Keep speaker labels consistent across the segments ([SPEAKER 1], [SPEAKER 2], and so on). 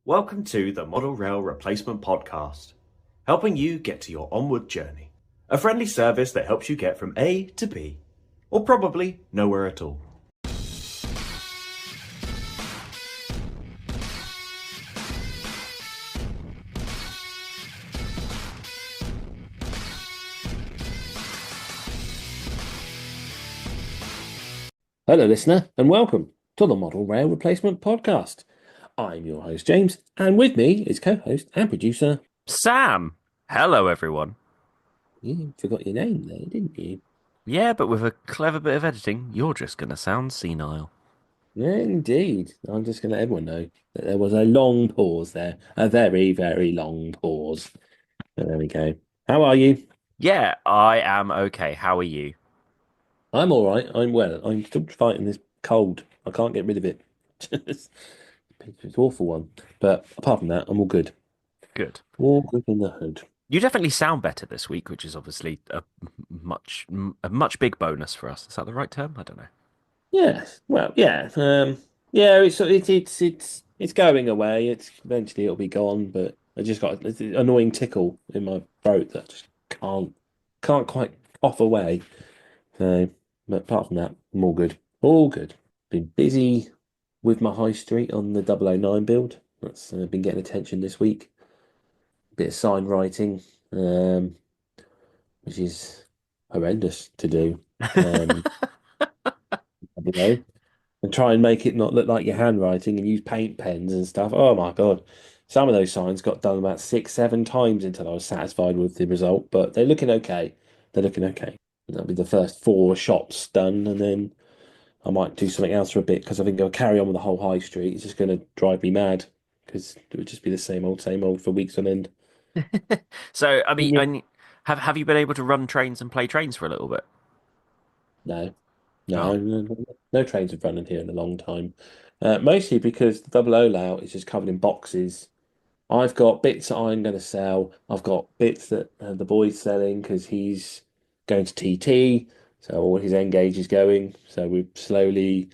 [SPEAKER 1] Welcome to the Model Rail Replacement Podcast, helping you get to your onward journey. A friendly service that helps you get from A to B, or probably nowhere at all.
[SPEAKER 2] Hello, listener, and welcome to the Model Rail Replacement Podcast. I'm your host, James, and with me is co host and producer.
[SPEAKER 3] Sam! Hello, everyone.
[SPEAKER 2] You forgot your name there, didn't you?
[SPEAKER 3] Yeah, but with a clever bit of editing, you're just going to sound senile.
[SPEAKER 2] Yeah, indeed. I'm just going to let everyone know that there was a long pause there, a very, very long pause. But there we go. How are you?
[SPEAKER 3] Yeah, I am okay. How are you?
[SPEAKER 2] I'm all right. I'm well. I'm still fighting this cold. I can't get rid of it. It's an awful one. But apart from that, I'm all good.
[SPEAKER 3] Good.
[SPEAKER 2] All good in the hood.
[SPEAKER 3] You definitely sound better this week, which is obviously a much big bonus for us. Is that the right term? I don't know.
[SPEAKER 2] Yes. Well, yeah. Yeah, it's going away. It's eventually it'll be gone, but I just got this annoying tickle in my throat that I just can't quite cough away. So, but apart from that, I'm all good. All good. Been busy with my high street on the 009 build. That's been getting attention this week. Bit of sign writing, which is horrendous to do. I don't know. And try and make it not look like your handwriting and use paint pens and stuff. Oh my God. Some of those signs got done about 6, 7 times until I was satisfied with the result, but they're looking okay. They're looking okay. And that'll be the first 4 shops done, and then I might do something else for a bit because I think I'll carry on with the whole high street. It's just going to drive me mad because it would just be the same old for weeks on end.
[SPEAKER 3] So, I mean,
[SPEAKER 2] Yeah.
[SPEAKER 3] have you been able to run trains and play trains for a little bit?
[SPEAKER 2] No,
[SPEAKER 3] Oh,
[SPEAKER 2] no trains have run in here in a long time. Mostly because the double O layout is just covered in boxes. I've got bits that I'm going to sell. I've got bits that the boy's selling because he's going to TT. So all his Engage is going. So we're slowly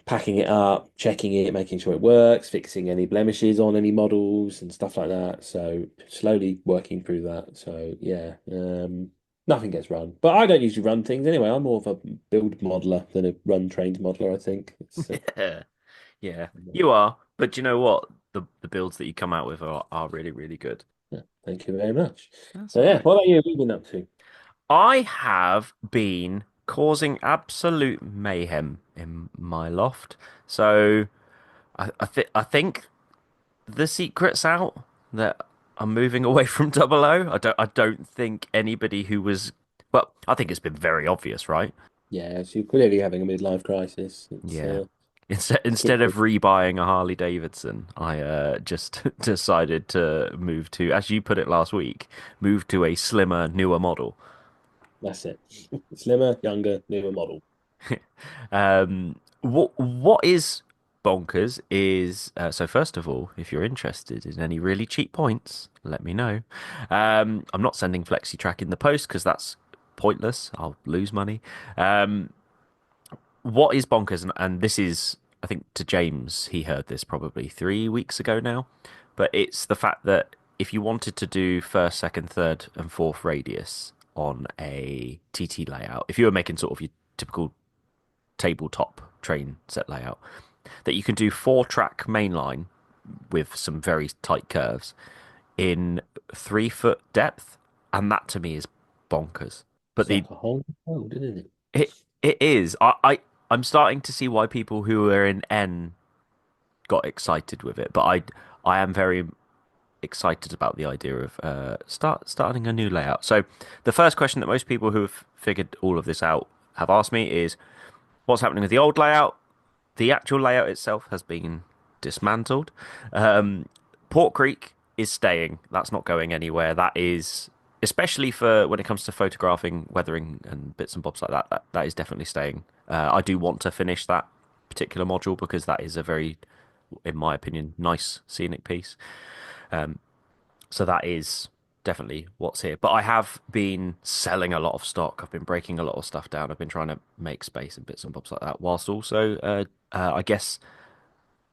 [SPEAKER 2] packing it up, checking it, making sure it works, fixing any blemishes on any models and stuff like that. So slowly working through that. So yeah, nothing gets run. But I don't usually run things anyway. I'm more of a build modeler than a run trained modeler, I think.
[SPEAKER 3] yeah, yeah. You are, but you know what? The builds that you come out with are really, really good.
[SPEAKER 2] Yeah, thank you very much.
[SPEAKER 3] That's
[SPEAKER 2] So
[SPEAKER 3] all
[SPEAKER 2] yeah,
[SPEAKER 3] right.
[SPEAKER 2] what about you? What have you been up to?
[SPEAKER 3] I have been causing absolute mayhem in my loft. So I think the secret's out that I'm moving away from Double O. I don't think anybody who was well, I think it's been very obvious, right?
[SPEAKER 2] Yeah, so you're clearly having a midlife crisis. It's
[SPEAKER 3] Yeah. Instead
[SPEAKER 2] clearly
[SPEAKER 3] of rebuying a Harley Davidson, I just decided to move to, as you put it last week, move to a slimmer, newer model.
[SPEAKER 2] that's it. Slimmer, younger, newer model.
[SPEAKER 3] What is bonkers is so first of all, if you're interested in any really cheap points, let me know. I'm not sending FlexiTrack in the post because that's pointless. I'll lose money. Um, what is bonkers, and this is, I think, to James, he heard this probably 3 weeks ago now, but it's the fact that if you wanted to do first, second, third, and fourth radius on a TT layout, if you were making sort of your typical tabletop train set layout, that you can do 4 track mainline with some very tight curves in 3 foot depth, and that to me is bonkers. But
[SPEAKER 2] It's
[SPEAKER 3] the
[SPEAKER 2] like a whole world, isn't it?
[SPEAKER 3] it it is. I'm starting to see why people who are in N got excited with it, but I am very excited about the idea of starting a new layout. So the first question that most people who have figured all of this out have asked me is, what's happening with the old layout? The actual layout itself has been dismantled. Um, Port Creek is staying. That's not going anywhere. That is, especially for when it comes to photographing, weathering, and bits and bobs like that. That is definitely staying. I do want to finish that particular module because that is a very, in my opinion, nice scenic piece. So that is definitely what's here. But I have been selling a lot of stock. I've been breaking a lot of stuff down. I've been trying to make space and bits and bobs like that, whilst also, I guess,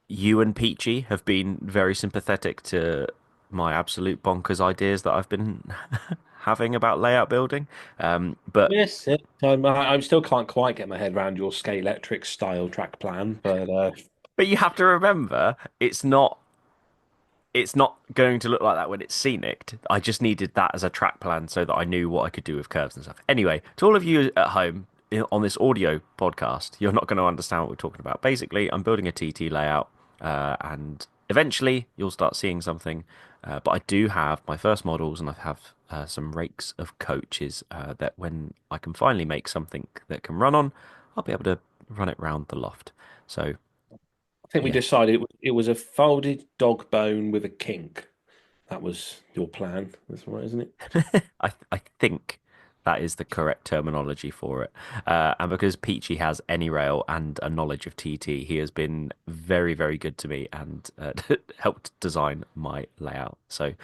[SPEAKER 3] you and Peachy have been very sympathetic to my absolute bonkers ideas that I've been having about layout building. But
[SPEAKER 2] Yes, I still can't quite get my head around your Scalextric style track plan, but
[SPEAKER 3] you have to remember, it's not going to look like that when it's scenic. I just needed that as a track plan so that I knew what I could do with curves and stuff. Anyway, to all of you at home on this audio podcast, you're not going to understand what we're talking about. Basically, I'm building a TT layout, and eventually you'll start seeing something. But I do have my first models, and I have some rakes of coaches that when I can finally make something that can run on, I'll be able to run it round the loft. So
[SPEAKER 2] I think we
[SPEAKER 3] yeah.
[SPEAKER 2] decided it was a folded dog bone with a kink. That was your plan. That's right, isn't it?
[SPEAKER 3] I think that is the correct terminology for it. And because Peachy has any rail and a knowledge of TT, he has been very, very good to me and helped design my layout. So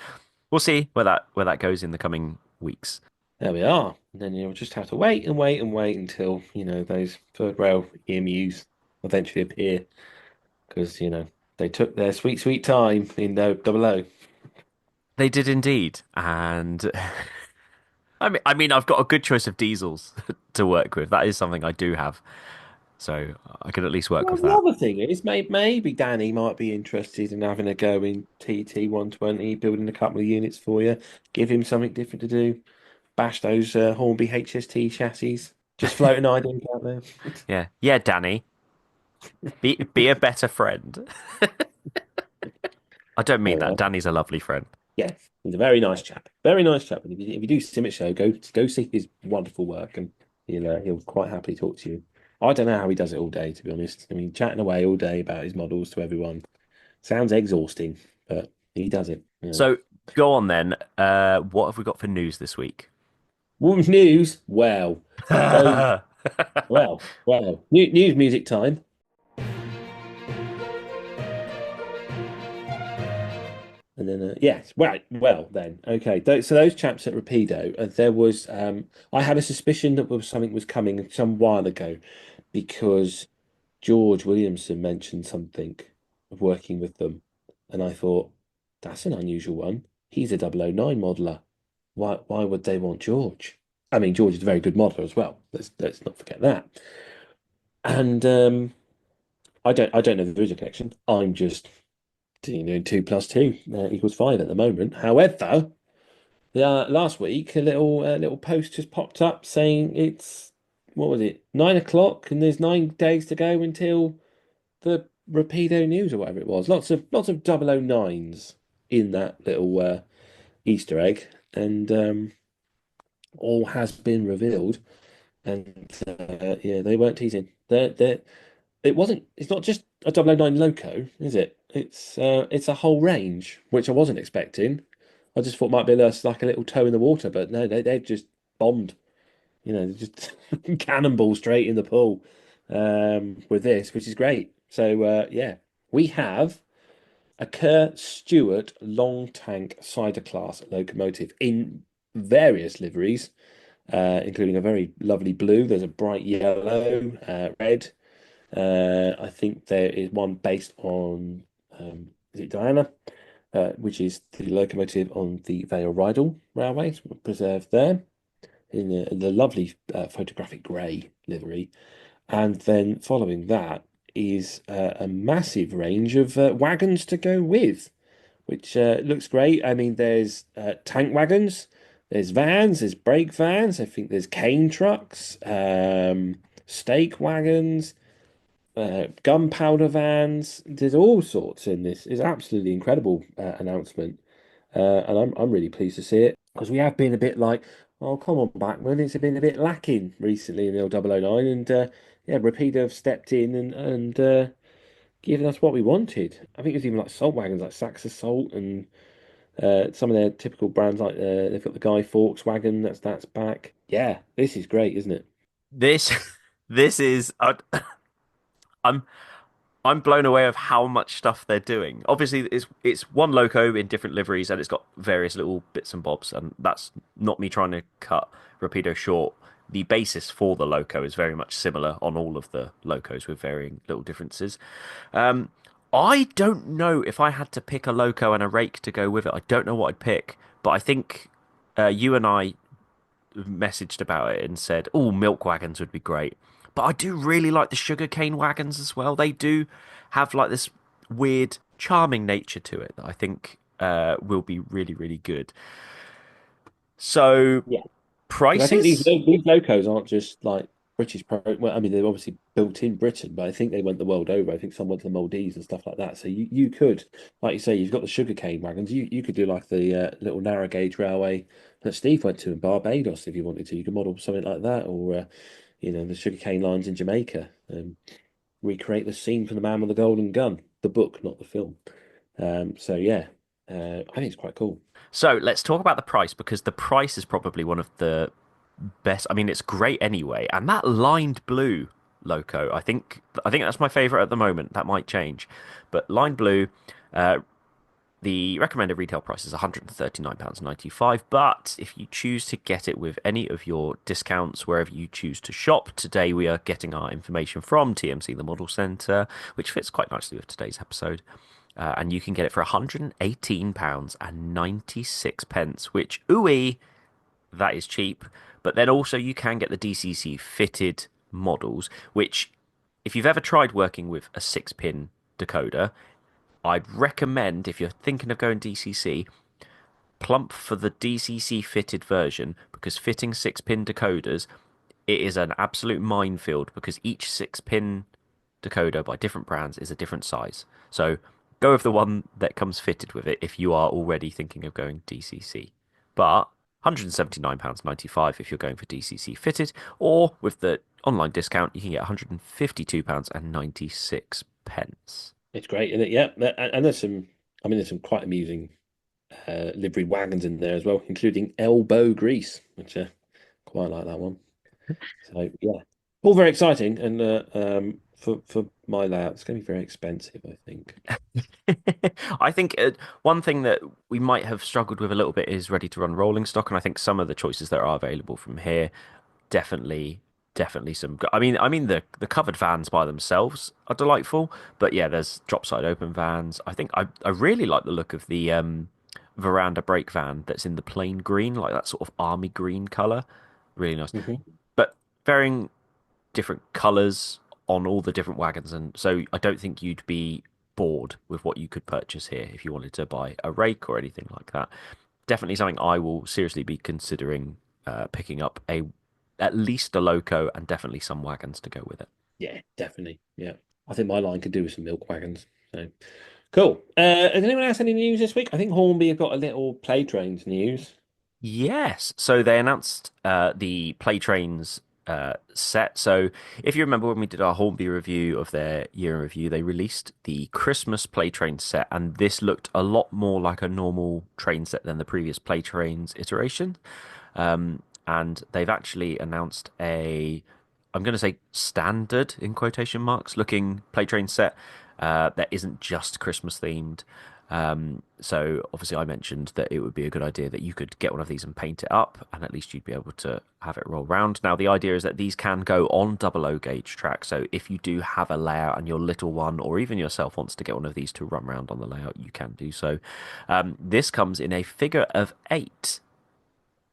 [SPEAKER 3] we'll see where that goes in the coming weeks.
[SPEAKER 2] There we are. And then you'll just have to wait and wait and wait until, those third rail EMUs eventually appear because, they took their sweet, sweet time in the double O.
[SPEAKER 3] They did indeed, and I mean, I've got a good choice of diesels to work with. That is something I do have, so I can at least work
[SPEAKER 2] Well,
[SPEAKER 3] with
[SPEAKER 2] the
[SPEAKER 3] that.
[SPEAKER 2] other thing is, maybe Danny might be interested in having a go in TT 120, building a couple of units for you, give him something different to do, bash those Hornby HST chassis. Just floating ideas out there.
[SPEAKER 3] Yeah, yeah, Danny, be a better friend. I don't mean
[SPEAKER 2] There we
[SPEAKER 3] that.
[SPEAKER 2] are.
[SPEAKER 3] Danny's a lovely friend.
[SPEAKER 2] Yes, he's a very nice chap. Very nice chap. And if you do Simmet Show, go see his wonderful work, and he'll quite happily talk to you. I don't know how he does it all day, to be honest. I mean, chatting away all day about his models to everyone sounds exhausting, but he does it.
[SPEAKER 3] So go on then. What have we got for news this week?
[SPEAKER 2] Women's news. So news music time. And then, yes, well, then, okay. So those chaps at Rapido, there was, I had a suspicion that something was coming some while ago because George Williamson mentioned something of working with them, and I thought that's an unusual one. He's a 009 modeler. Why would they want George? I mean, George is a very good modeler as well. Let's not forget that. And I don't know if there is a connection. I'm just 2 plus 2 equals 5 at the moment. However, last week a little post just popped up saying it's what was it 9 o'clock and there's 9 days to go until the Rapido news or whatever it was. Lots of 009s in that little Easter egg, and all has been revealed. And yeah, they weren't teasing. It wasn't. It's not just a 009 loco, is it? It's a whole range, which I wasn't expecting. I just thought might be like a little toe in the water, but no, they've just bombed. Just cannonball straight in the pool with this, which is great. So yeah, we have a Kerr Stewart long tank cider class locomotive in various liveries, including a very lovely blue. There's a bright yellow, red. I think there is one based on is it Diana, which is the locomotive on the Vale Rydal Railway, preserved there in the lovely photographic grey livery. And then following that is a massive range of wagons to go with, which looks great. I mean, there's tank wagons, there's vans, there's brake vans. I think there's cane trucks, stake wagons, gunpowder vans. There's all sorts in this. It's absolutely incredible announcement, and I'm really pleased to see it because we have been a bit like, oh come on, Bachman, it's been a bit lacking recently in the old 009, and yeah, Rapido have stepped in and given us what we wanted. I think it's even like salt wagons like Saxa Salt and some of their typical brands like they've got the Guy Fawkes wagon that's back. Yeah, this is great, isn't it?
[SPEAKER 3] This this is I'm I'm blown away of how much stuff they're doing. Obviously, it's one loco in different liveries, and it's got various little bits and bobs. And that's not me trying to cut Rapido short. The basis for the loco is very much similar on all of the locos with varying little differences. Um, I don't know if I had to pick a loco and a rake to go with it. I don't know what I'd pick, but I think you and I messaged about it and said, "Oh, milk wagons would be great." But I do really like the sugarcane wagons as well. They do have like this weird, charming nature to it that I think will be really, really good. So
[SPEAKER 2] Yeah. Because I think
[SPEAKER 3] prices?
[SPEAKER 2] these locos aren't just like British pro. Well, I mean, they're obviously built in Britain, but I think they went the world over. I think some went to the Maldives and stuff like that. So you could, like you say, you've got the sugarcane wagons. You could do like the little narrow gauge railway that Steve went to in Barbados if you wanted to. You could model something like that, or the sugarcane lines in Jamaica. Recreate the scene from The Man with the Golden Gun, the book, not the film. So yeah, I think it's quite cool.
[SPEAKER 3] So let's talk about the price because the price is probably one of the best. I mean, it's great anyway, and that lined blue loco, I think that's my favorite at the moment. That might change, but lined blue. Uh, The recommended retail price is £139.95, but if you choose to get it with any of your discounts wherever you choose to shop, today we are getting our information from TMC, the Model Centre, which fits quite nicely with today's episode. And you can get it for £118.96, which, ooey, that is cheap. But then also you can get the DCC fitted models, which, if you've ever tried working with a 6-pin decoder, I'd recommend if you're thinking of going DCC, plump for the DCC fitted version because fitting 6-pin decoders, it is an absolute minefield because each 6-pin decoder by different brands is a different size. So go with the one that comes fitted with it if you are already thinking of going DCC. But £179.95 if you're going for DCC fitted, or with the online discount, you can get £152.96.
[SPEAKER 2] It's great, isn't it? Yeah, and there's some. I mean, there's some quite amusing livery wagons in there as well, including elbow grease, which quite like that one. So yeah, all very exciting, and for my layout, it's going to be very expensive, I think.
[SPEAKER 3] I think one thing that we might have struggled with a little bit is ready to run rolling stock, and I think some of the choices that are available from here definitely, definitely some. I mean the covered vans by themselves are delightful, but yeah, there's drop side open vans. I think I really like the look of the veranda brake van that's in the plain green, like that sort of army green color. Really nice,
[SPEAKER 2] Hmm.
[SPEAKER 3] but varying different colors on all the different wagons, and so I don't think you'd be bored with what you could purchase here if you wanted to buy a rake or anything like that. Definitely something I will seriously be considering picking up a at least a loco and definitely some wagons to go with it.
[SPEAKER 2] Yeah, definitely. Yeah, I think my line could do with some milk wagons. So cool. Has anyone else any news this week? I think Hornby have got a little play trains news.
[SPEAKER 3] Yes. So they announced the Play Trains set. So if you remember when we did our Hornby review of their year in review, they released the Christmas Play Train set, and this looked a lot more like a normal train set than the previous Play Trains iteration. And they've actually announced I'm going to say standard in quotation marks looking Play Train set that isn't just Christmas themed. So obviously I mentioned that it would be a good idea that you could get one of these and paint it up, and at least you'd be able to have it roll round. Now the idea is that these can go on double O gauge track. So if you do have a layout and your little one or even yourself wants to get one of these to run around on the layout, you can do so. This comes in a figure of 8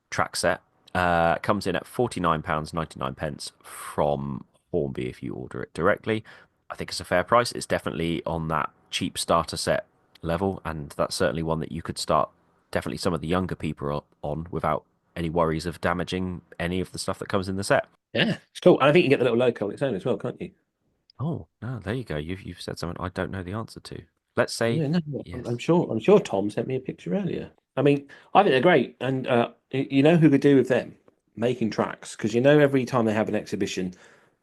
[SPEAKER 3] track set. Comes in at £49.99 from Hornby if you order it directly. I think it's a fair price. It's definitely on that cheap starter set level, and that's certainly one that you could start definitely some of the younger people on without any worries of damaging any of the stuff that comes in the set.
[SPEAKER 2] Yeah, it's cool. And I think you can get the little loco on its own as well, can't you?
[SPEAKER 3] Oh, no, there you go. You've said something I don't know the answer to. Let's say
[SPEAKER 2] Yeah, no, no, I'm
[SPEAKER 3] yes.
[SPEAKER 2] sure. I'm sure Tom sent me a picture earlier. I mean, I think they're great, and you know who could do with them making tracks because every time they have an exhibition,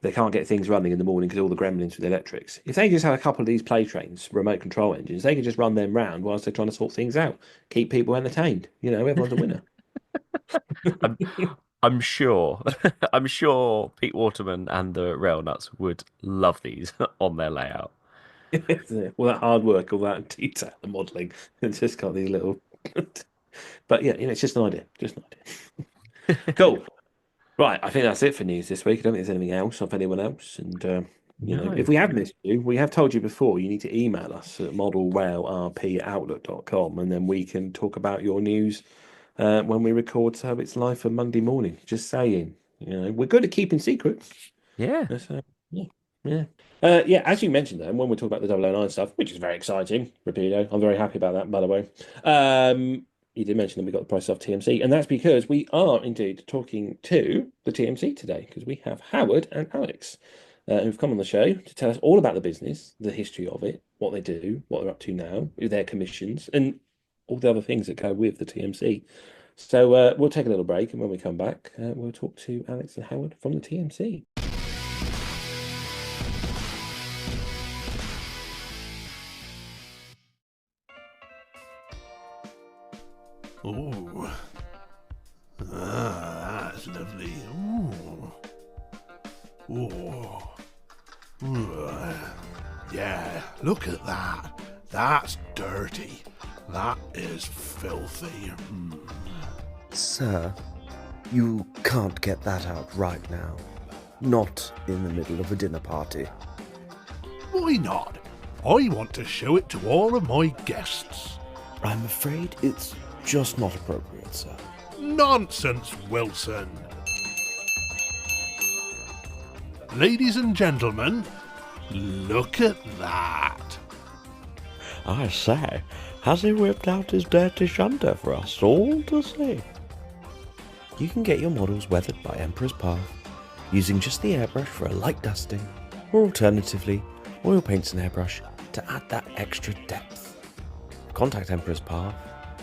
[SPEAKER 2] they can't get things running in the morning because all the gremlins with the electrics. If they just had a couple of these play trains, remote control engines, they could just run them round whilst they're trying to sort things out, keep people entertained. Everyone's a winner.
[SPEAKER 3] I'm I'm sure I'm sure Pete Waterman and the Rail Nuts would love these on their layout.
[SPEAKER 2] All that hard work, all that detail, the modelling, it's just got these little. But yeah, it's just an idea. Just an idea. Cool. Right, I think that's it for news this week. I don't think there's anything else of anyone else. And
[SPEAKER 3] No.
[SPEAKER 2] If we have missed you, we have told you before, you need to email us at modelrailrp@outlook.com, and then we can talk about your news when we record. So it's live for Monday morning. Just saying, we're good at keeping secrets.
[SPEAKER 3] Yeah.
[SPEAKER 2] Yeah, yeah. Yeah, as you mentioned, then, when we talk about the 009 stuff, which is very exciting, Rapido, I'm very happy about that, by the way. You did mention that we got the price off TMC, and that's because we are indeed talking to the TMC today, because we have Howard and Alex who've come on the show to tell us all about the business, the history of it, what they do, what they're up to now, their commissions, and all the other things that go with the TMC. So we'll take a little break, and when we come back, we'll talk to Alex and Howard from the TMC.
[SPEAKER 4] Oh, that's lovely. Ooh. Oh, yeah, look at that. That's dirty. That is filthy.
[SPEAKER 5] Sir, you can't get that out right now. Not in the middle of a dinner party.
[SPEAKER 4] Why not? I want to show it to all of my guests.
[SPEAKER 5] I'm afraid it's just not appropriate, sir.
[SPEAKER 4] Nonsense, Wilson. Ladies and gentlemen, look at that.
[SPEAKER 5] I say, has he whipped out his dirty shunter for us all to see? You can get your models weathered by Emperor's Path using just the airbrush for a light dusting, or alternatively, oil paints and airbrush to add that extra depth. Contact Emperor's Path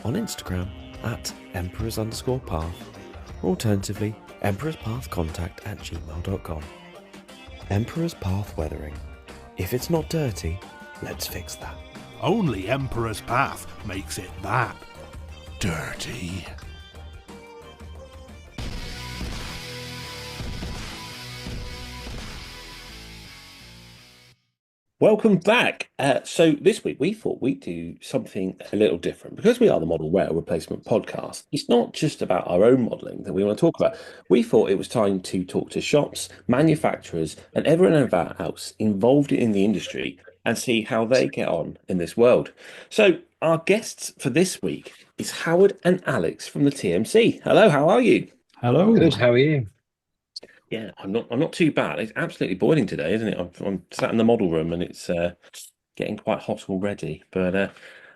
[SPEAKER 5] on Instagram at emperors_path, or alternatively, emperorspathcontact@gmail.com. Emperor's Path Weathering. If it's not dirty, let's fix that.
[SPEAKER 4] Only Emperor's Path makes it that dirty.
[SPEAKER 2] Welcome back. So this week we thought we'd do something a little different because we are the Model Rail Replacement Podcast. It's not just about our own modelling that we want to talk about. We thought it was time to talk to shops, manufacturers, and everyone else involved in the industry and see how they get on in this world. So our guests for this week is Howard and Alex from the TMC. Hello, how are you?
[SPEAKER 6] Hello.
[SPEAKER 7] Good. How are you?
[SPEAKER 2] Yeah, I'm not too bad. It's absolutely boiling today, isn't it? I'm sat in the model room and it's getting quite hot already. But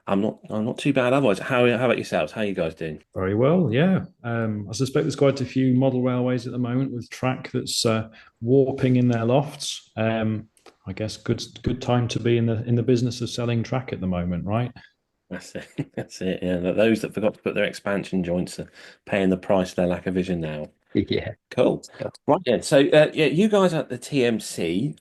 [SPEAKER 2] I'm not too bad otherwise. How about yourselves? How are you guys doing?
[SPEAKER 6] Very well, yeah. I suspect there's quite a few model railways at the moment with track that's warping in their lofts. I guess good time to be in the business of selling track at the moment, right?
[SPEAKER 2] That's it. That's it. Yeah, those that forgot to put their expansion joints are paying the price of their lack of vision now.
[SPEAKER 7] Yeah.
[SPEAKER 2] Cool. Right. Yeah. So yeah, you guys at the TMC.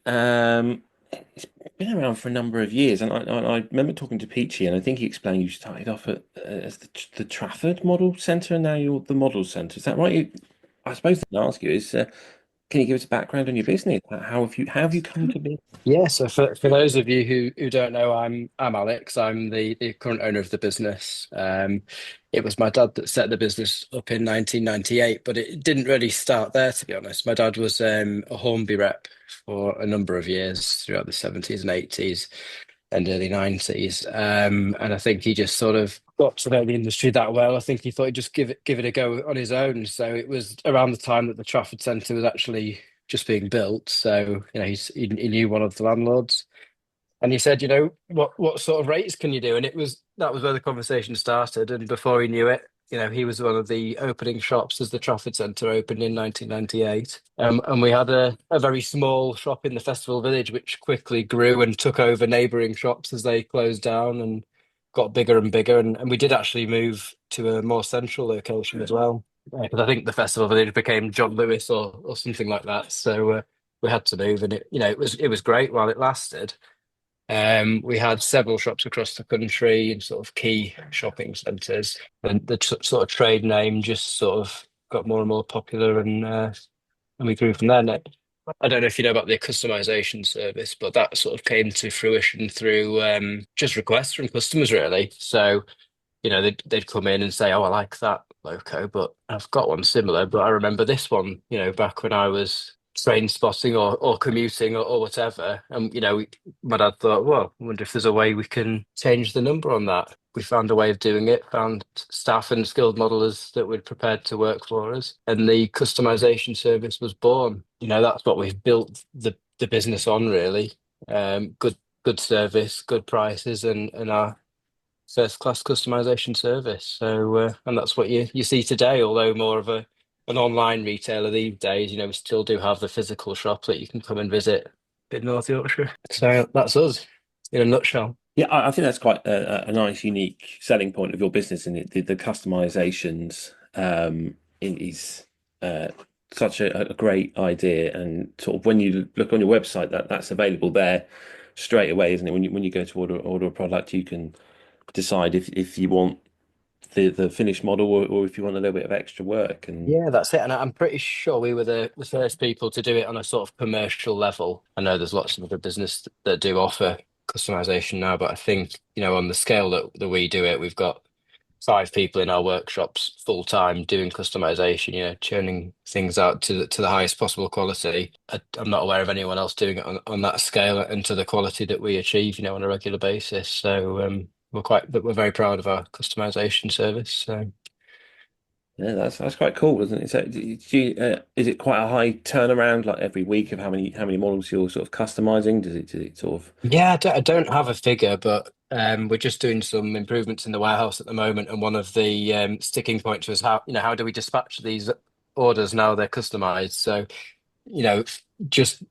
[SPEAKER 2] It's been around for a number of years, and I remember talking to Peachy, and I think he explained you started off as the Trafford Model Centre, and now you're the Model Centre. Is that right? I suppose the thing to ask you is, can you give us a background on your business? How have you come to be?
[SPEAKER 7] Yeah. So for those of you who don't know, I'm Alex. I'm the current owner of the business. It was my dad that set the business up in 1998, but it didn't really start there, to be honest. My dad was a Hornby rep for a number of years throughout the 70s and 80s and early 90s. And I think he just sort of got to know the industry that well. I think he thought he'd just give it a go on his own. So it was around the time that the Trafford Centre was actually just being built. So he knew one of the landlords, and he said, what sort of rates can you do? And that was where the conversation started. And before he knew it, he was one of the opening shops as the Trafford Centre opened in 1998. And we had a very small shop in the Festival Village, which quickly grew and took over neighbouring shops as they closed down and got bigger and bigger. And we did actually move to a more central location as well. Because I think the Festival Village became John Lewis or something like that. So we had to move, and it was great while it lasted. We had several shops across the country in sort of key shopping centres, and the sort of trade name just sort of got more and more popular, and we grew from there. Now, I don't know if you know about the customization service, but that sort of came to fruition through just requests from customers, really. So they'd come in and say, "Oh, I like that loco, but I've got one similar, but I remember this one, back when I was train spotting or commuting or whatever. And, my dad thought, well, I wonder if there's a way we can change the number on that. We found a way of doing it, found staff and skilled modelers that were prepared to work for us. And the customization service was born. That's what we've built the business on, really. Good service, good prices, and our first class customization service. So, and that's what you see today, although more of an online retailer these days. We still do have the physical shop that you can come and visit in North Yorkshire. So that's us in a nutshell.
[SPEAKER 2] Yeah, I think that's quite a nice, unique selling point of your business, and the customizations is such a great idea. And sort of when you look on your website, that's available there straight away, isn't it? When you go to order a product, you can decide if you want the finished model or if you want a little bit of extra work. And
[SPEAKER 7] Yeah, that's it. And I'm pretty sure we were the first people to do it on a sort of commercial level. I know there's lots of other business that do offer customization now, but I think, on the scale that we do it, we've got 5 people in our workshops full time doing customization, churning things out to the highest possible quality. I'm not aware of anyone else doing it on that scale and to the quality that we achieve, on a regular basis. So we're very proud of our customization service. So.
[SPEAKER 2] yeah, that's quite cool, isn't it? So, is it quite a high turnaround, like every week, of how many models you're sort of customizing? Does it sort of?
[SPEAKER 7] Yeah, I don't have a figure, but we're just doing some improvements in the warehouse at the moment, and one of the sticking points was how do we dispatch these orders now they're customized? So, you know, just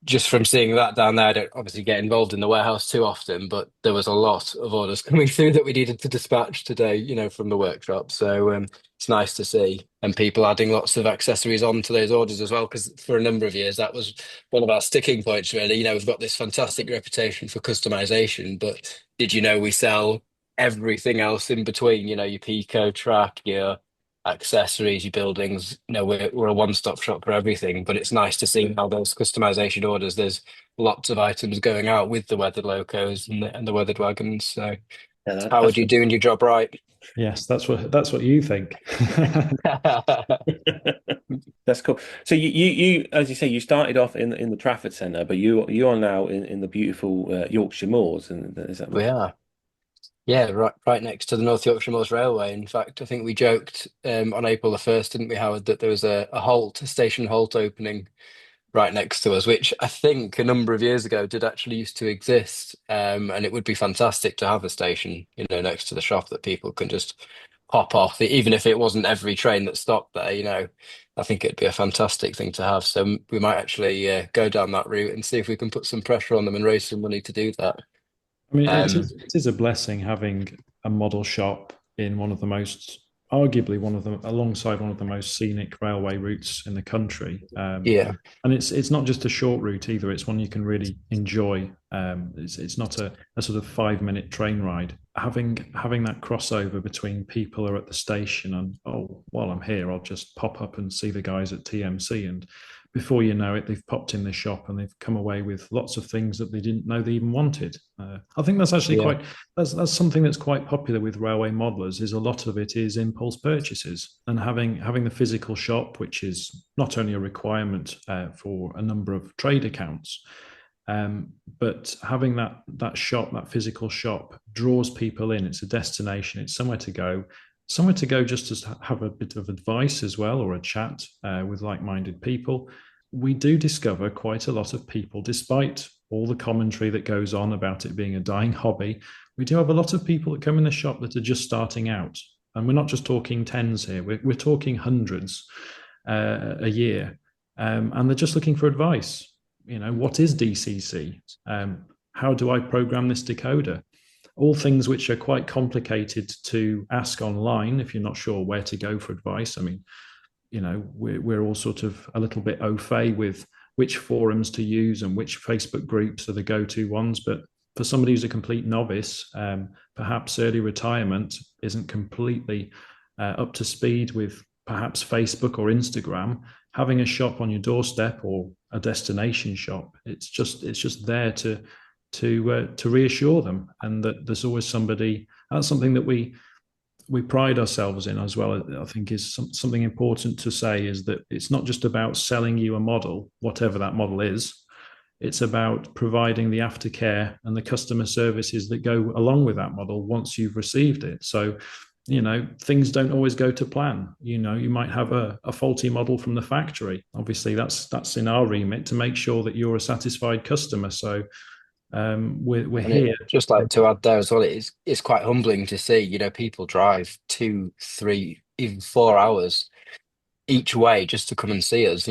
[SPEAKER 7] just from seeing that down there, I don't obviously get involved in the warehouse too often, but there was a lot of orders coming through that we needed to dispatch today, from the workshop. So it's nice to see, and people adding lots of accessories onto those orders as well, because for a number of years that was one of our sticking points, really. We've got this fantastic reputation for customization, but did you know we sell everything else in between? Your Pico track, your accessories, your buildings. We're a one-stop shop for everything, but it's nice to see how those customization orders, there's lots of items going out with the weathered locos and the weathered wagons. So
[SPEAKER 2] Yeah,
[SPEAKER 7] how would you doing your job right?
[SPEAKER 6] Yes, that's what you think.
[SPEAKER 2] that's cool. So you as you say, you started off in the Trafford Centre, but you are now in the beautiful Yorkshire Moors, and is that
[SPEAKER 7] We are. Yeah, right next to the North Yorkshire Moors Railway. In fact, I think we joked on April the 1st, didn't we, Howard, that there was a station halt opening right next to us, which I think a number of years ago did actually used to exist. And it would be fantastic to have a station, next to the shop that people can just pop off, even if it wasn't every train that stopped there. I think it'd be a fantastic thing to have. So we might actually go down that route and see if we can put some pressure on them and raise some money to do that.
[SPEAKER 6] I mean,
[SPEAKER 7] Um,
[SPEAKER 6] it is a blessing having a model shop in one of the most, arguably one of them, alongside one of the most scenic railway routes in the country.
[SPEAKER 7] yeah,
[SPEAKER 6] And it's not just a short route either. It's one you can really enjoy. It's not a sort of 5 minute train ride. Having that crossover between people who are at the station and, oh, while I'm here, I'll just pop up and see the guys at TMC, and before you know it, they've popped in the shop and they've come away with lots of things that they didn't know they even wanted. I think that's actually
[SPEAKER 7] yeah,
[SPEAKER 6] that's something that's quite popular with railway modelers. Is a lot of it is impulse purchases, and having the physical shop, which is not only a requirement for a number of trade accounts, but having that shop, that physical shop, draws people in. It's a destination. It's somewhere to go. Somewhere to go just to have a bit of advice as well, or a chat with like-minded people. We do discover quite a lot of people, despite all the commentary that goes on about it being a dying hobby. We do have a lot of people that come in the shop that are just starting out. And we're not just talking tens here, we're talking hundreds a year. And they're just looking for advice. What is DCC? How do I program this decoder? All things which are quite complicated to ask online if you're not sure where to go for advice. I mean, we're all sort of a little bit au fait with which forums to use and which Facebook groups are the go-to ones. But for somebody who's a complete novice, perhaps early retirement isn't completely up to speed with perhaps Facebook or Instagram. Having a shop on your doorstep or a destination shop, it's just there to reassure them, and that there's always somebody. That's something that we we pride ourselves in as well, I think is something important to say, is that it's not just about selling you a model, whatever that model is. It's about providing the aftercare and the customer services that go along with that model once you've received it. So, things don't always go to plan. You might have a faulty model from the factory. Obviously, that's in our remit to make sure that you're a satisfied customer. So we're here.
[SPEAKER 7] Just like to add there as well, it's quite humbling to see, people drive 2, 3, even 4 hours each way just to come and see us,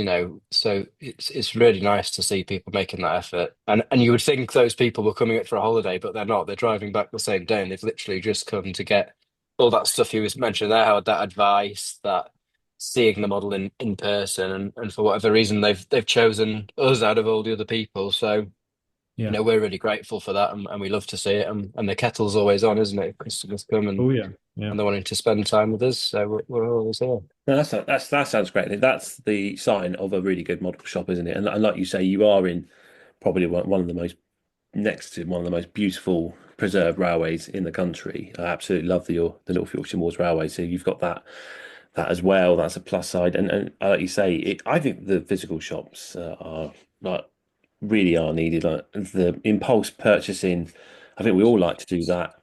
[SPEAKER 7] So it's really nice to see people making that effort. And you would think those people were coming up for a holiday, but they're not. They're driving back the same day, and they've literally just come to get all that stuff you was mentioning there, how that advice, that seeing the model in person, and for whatever reason they've chosen us out of all the other people. So
[SPEAKER 6] Yeah.
[SPEAKER 7] we're really grateful for that, and we love to see it. And the kettle's always on, isn't it? Customers come
[SPEAKER 6] Oh yeah. Yeah.
[SPEAKER 7] and they're wanting to spend time with us, so we're always here.
[SPEAKER 2] No, that sounds great. That's the sign of a really good model shop, isn't it? And like you say, you are in probably one of the most next to one of the most beautiful preserved railways in the country. I absolutely love the Little Yorkshire Moors Railway. So you've got that as well. That's a plus side. And like you say, I think the physical shops are like really are needed. Like the impulse purchasing, I think we all like to do that.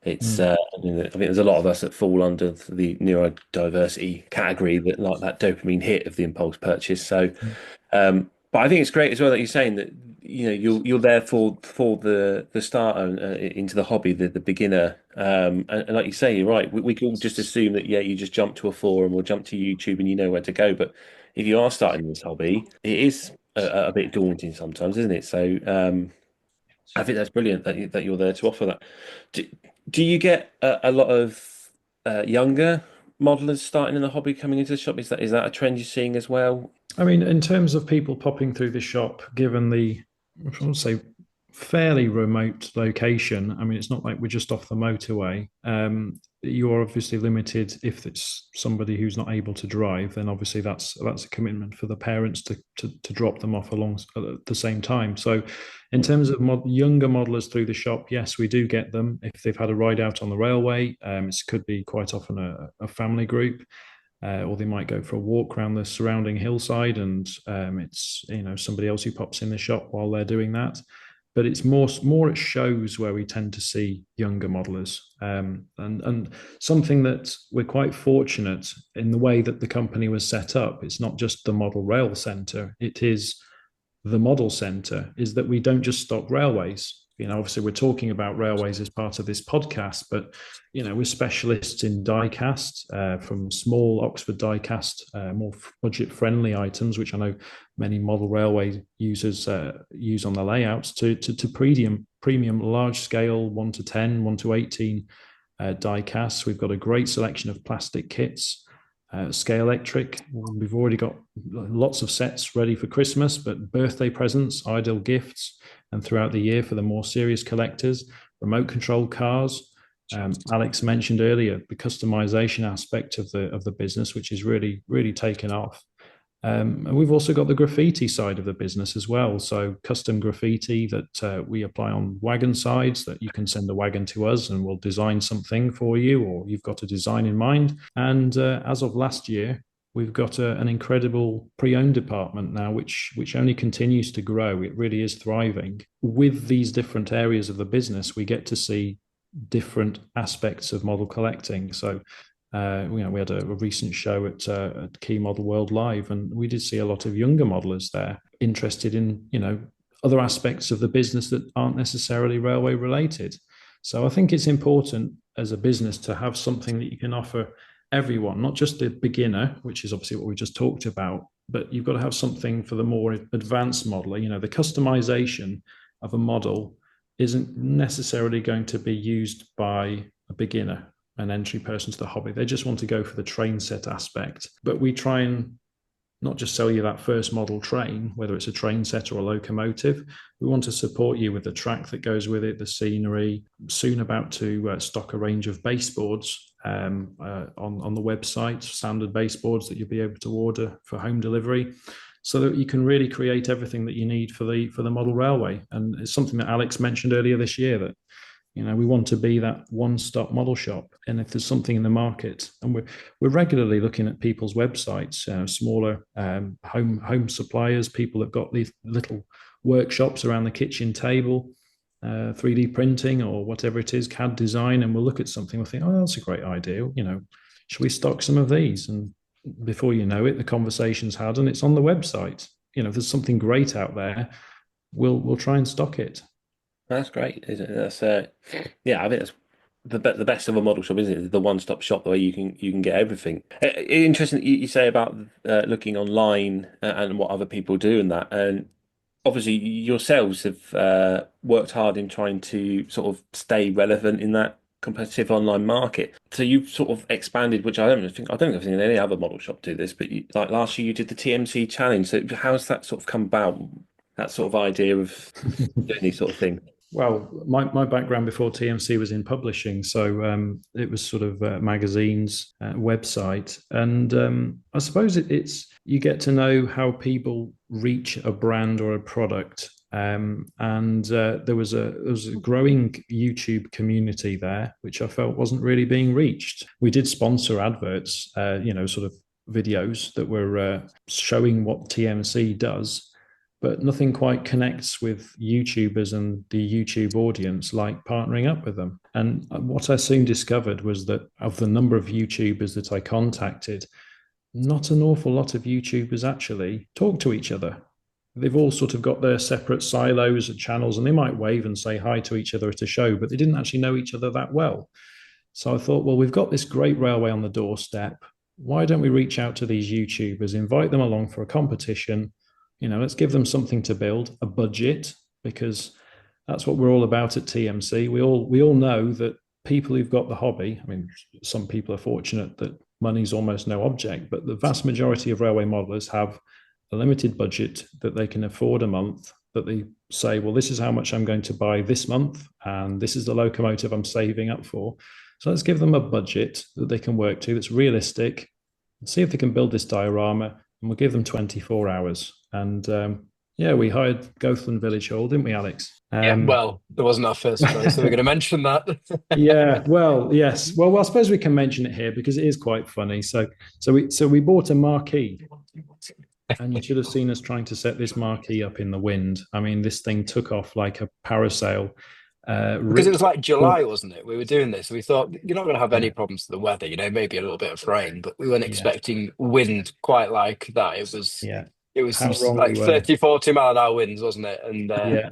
[SPEAKER 2] It's I think there's a lot of us that fall under the neurodiversity category that like that dopamine hit of the impulse purchase. So, but I think it's great as well that you're saying that you're there for the starter into the hobby, the beginner, and like you say, you're right. We can all just assume that you just jump to a forum or jump to YouTube and you know where to go. But if you are starting this hobby, it is a bit daunting sometimes, isn't it? So I think that's brilliant that you're there to offer that. Do you get a lot of younger modelers starting in the hobby coming into the shop? Is that a trend you're seeing as well?
[SPEAKER 6] I mean, in terms of people popping through the shop, given the, I would say, fairly remote location, I mean, it's not like we're just off the motorway. You are obviously limited if it's somebody who's not able to drive. Then obviously that's a commitment for the parents to drop them off along at the same time. So, in terms of younger modelers through the shop, yes, we do get them if they've had a ride out on the railway. It could be quite often a family group. Or they might go for a walk around the surrounding hillside, and it's somebody else who pops in the shop while they're doing that. But it's more at shows where we tend to see younger modelers, and something that we're quite fortunate in the way that the company was set up. It's not just the Model Rail Centre; it is the Model Centre. Is that we don't just stock railways. Obviously we're talking about railways as part of this podcast, but we're specialists in die-cast, from small Oxford die-cast, more budget-friendly items, which I know many model railway users use on the layouts, to premium large-scale 1 to 10, 1 to 18 die-casts. We've got a great selection of plastic kits. Scalextric, we've already got lots of sets ready for Christmas, but birthday presents, ideal gifts, and throughout the year for the more serious collectors. Remote control cars. Alex mentioned earlier the customization aspect of the business, which is really, really taken off. And we've also got the graffiti side of the business as well. So custom graffiti that we apply on wagon sides, that you can send the wagon to us and we'll design something for you, or you've got a design in mind. And as of last year, we've got an incredible pre-owned department now, which only continues to grow. It really is thriving. With these different areas of the business, we get to see different aspects of model collecting. So we had a recent show at Key Model World Live, and we did see a lot of younger modelers there interested in other aspects of the business that aren't necessarily railway related. So I think it's important as a business to have something that you can offer everyone, not just the beginner, which is obviously what we just talked about, but you've got to have something for the more advanced modeler. The customization of a model isn't necessarily going to be used by a beginner, an entry person to the hobby. They just want to go for the train set aspect. But we try and not just sell you that first model train, whether it's a train set or a locomotive. We want to support you with the track that goes with it, the scenery. Soon about to stock a range of baseboards on the website, standard baseboards that you'll be able to order for home delivery, so that you can really create everything that you need for the model railway. And it's something that Alex mentioned earlier this year, that We want to be that one-stop model shop. And if there's something in the market, and we're regularly looking at people's websites, smaller home suppliers, people that've got these little workshops around the kitchen table, 3D printing or whatever it is, CAD design, and we'll look at something, we'll think, oh, that's a great idea. Should we stock some of these? And before you know it, the conversation's had, and it's on the website. If there's something great out there, we'll try and stock it.
[SPEAKER 2] That's great, isn't it? That's yeah, I think that's the best of a model shop, isn't it? The one-stop shop where you can get everything. Interesting you say about looking online and what other people do and that. And obviously, yourselves have worked hard in trying to sort of stay relevant in that competitive online market. So you've sort of expanded, which I don't think I've seen any other model shop do this. But like last year, you did the TMC challenge. So how's that sort of come about? That sort of idea of doing these sort of things.
[SPEAKER 6] Well, my background before TMC was in publishing, so it was sort of magazines, website, and I suppose it's you get to know how people reach a brand or a product, and there was a growing YouTube community there, which I felt wasn't really being reached. We did sponsor adverts, sort of videos that were showing what TMC does, but nothing quite connects with YouTubers and the YouTube audience like partnering up with them. And what I soon discovered was that of the number of YouTubers that I contacted, not an awful lot of YouTubers actually talk to each other. They've all sort of got their separate silos and channels, and they might wave and say hi to each other at a show, but they didn't actually know each other that well. So I thought, well, we've got this great railway on the doorstep. Why don't we reach out to these YouTubers, invite them along for a competition? Let's give them something to build, a budget, because that's what we're all about at TMC. We all know that people who've got the hobby, I mean, some people are fortunate that money's almost no object, but the vast majority of railway modelers have a limited budget that they can afford a month, that they say, well, this is how much I'm going to buy this month, and this is the locomotive I'm saving up for. So let's give them a budget that they can work to that's realistic, and see if they can build this diorama, and we'll give them 24 hours. And we hired Goathland Village Hall, didn't we, Alex?
[SPEAKER 7] Well, there wasn't our first choice, so we're going to mention that.
[SPEAKER 6] Yeah, well, yes. Well, I suppose we can mention it here because it is quite funny. So we bought a marquee, and you should have seen us trying to set this marquee up in the wind. I mean, this thing took off like a parasail.
[SPEAKER 7] Because it was like July, wasn't it? We were doing this. We thought you're not going to have any problems with the weather, maybe a little bit of rain, but we weren't expecting wind quite like that. It was some like 30, 40 mile an hour winds, wasn't it? And to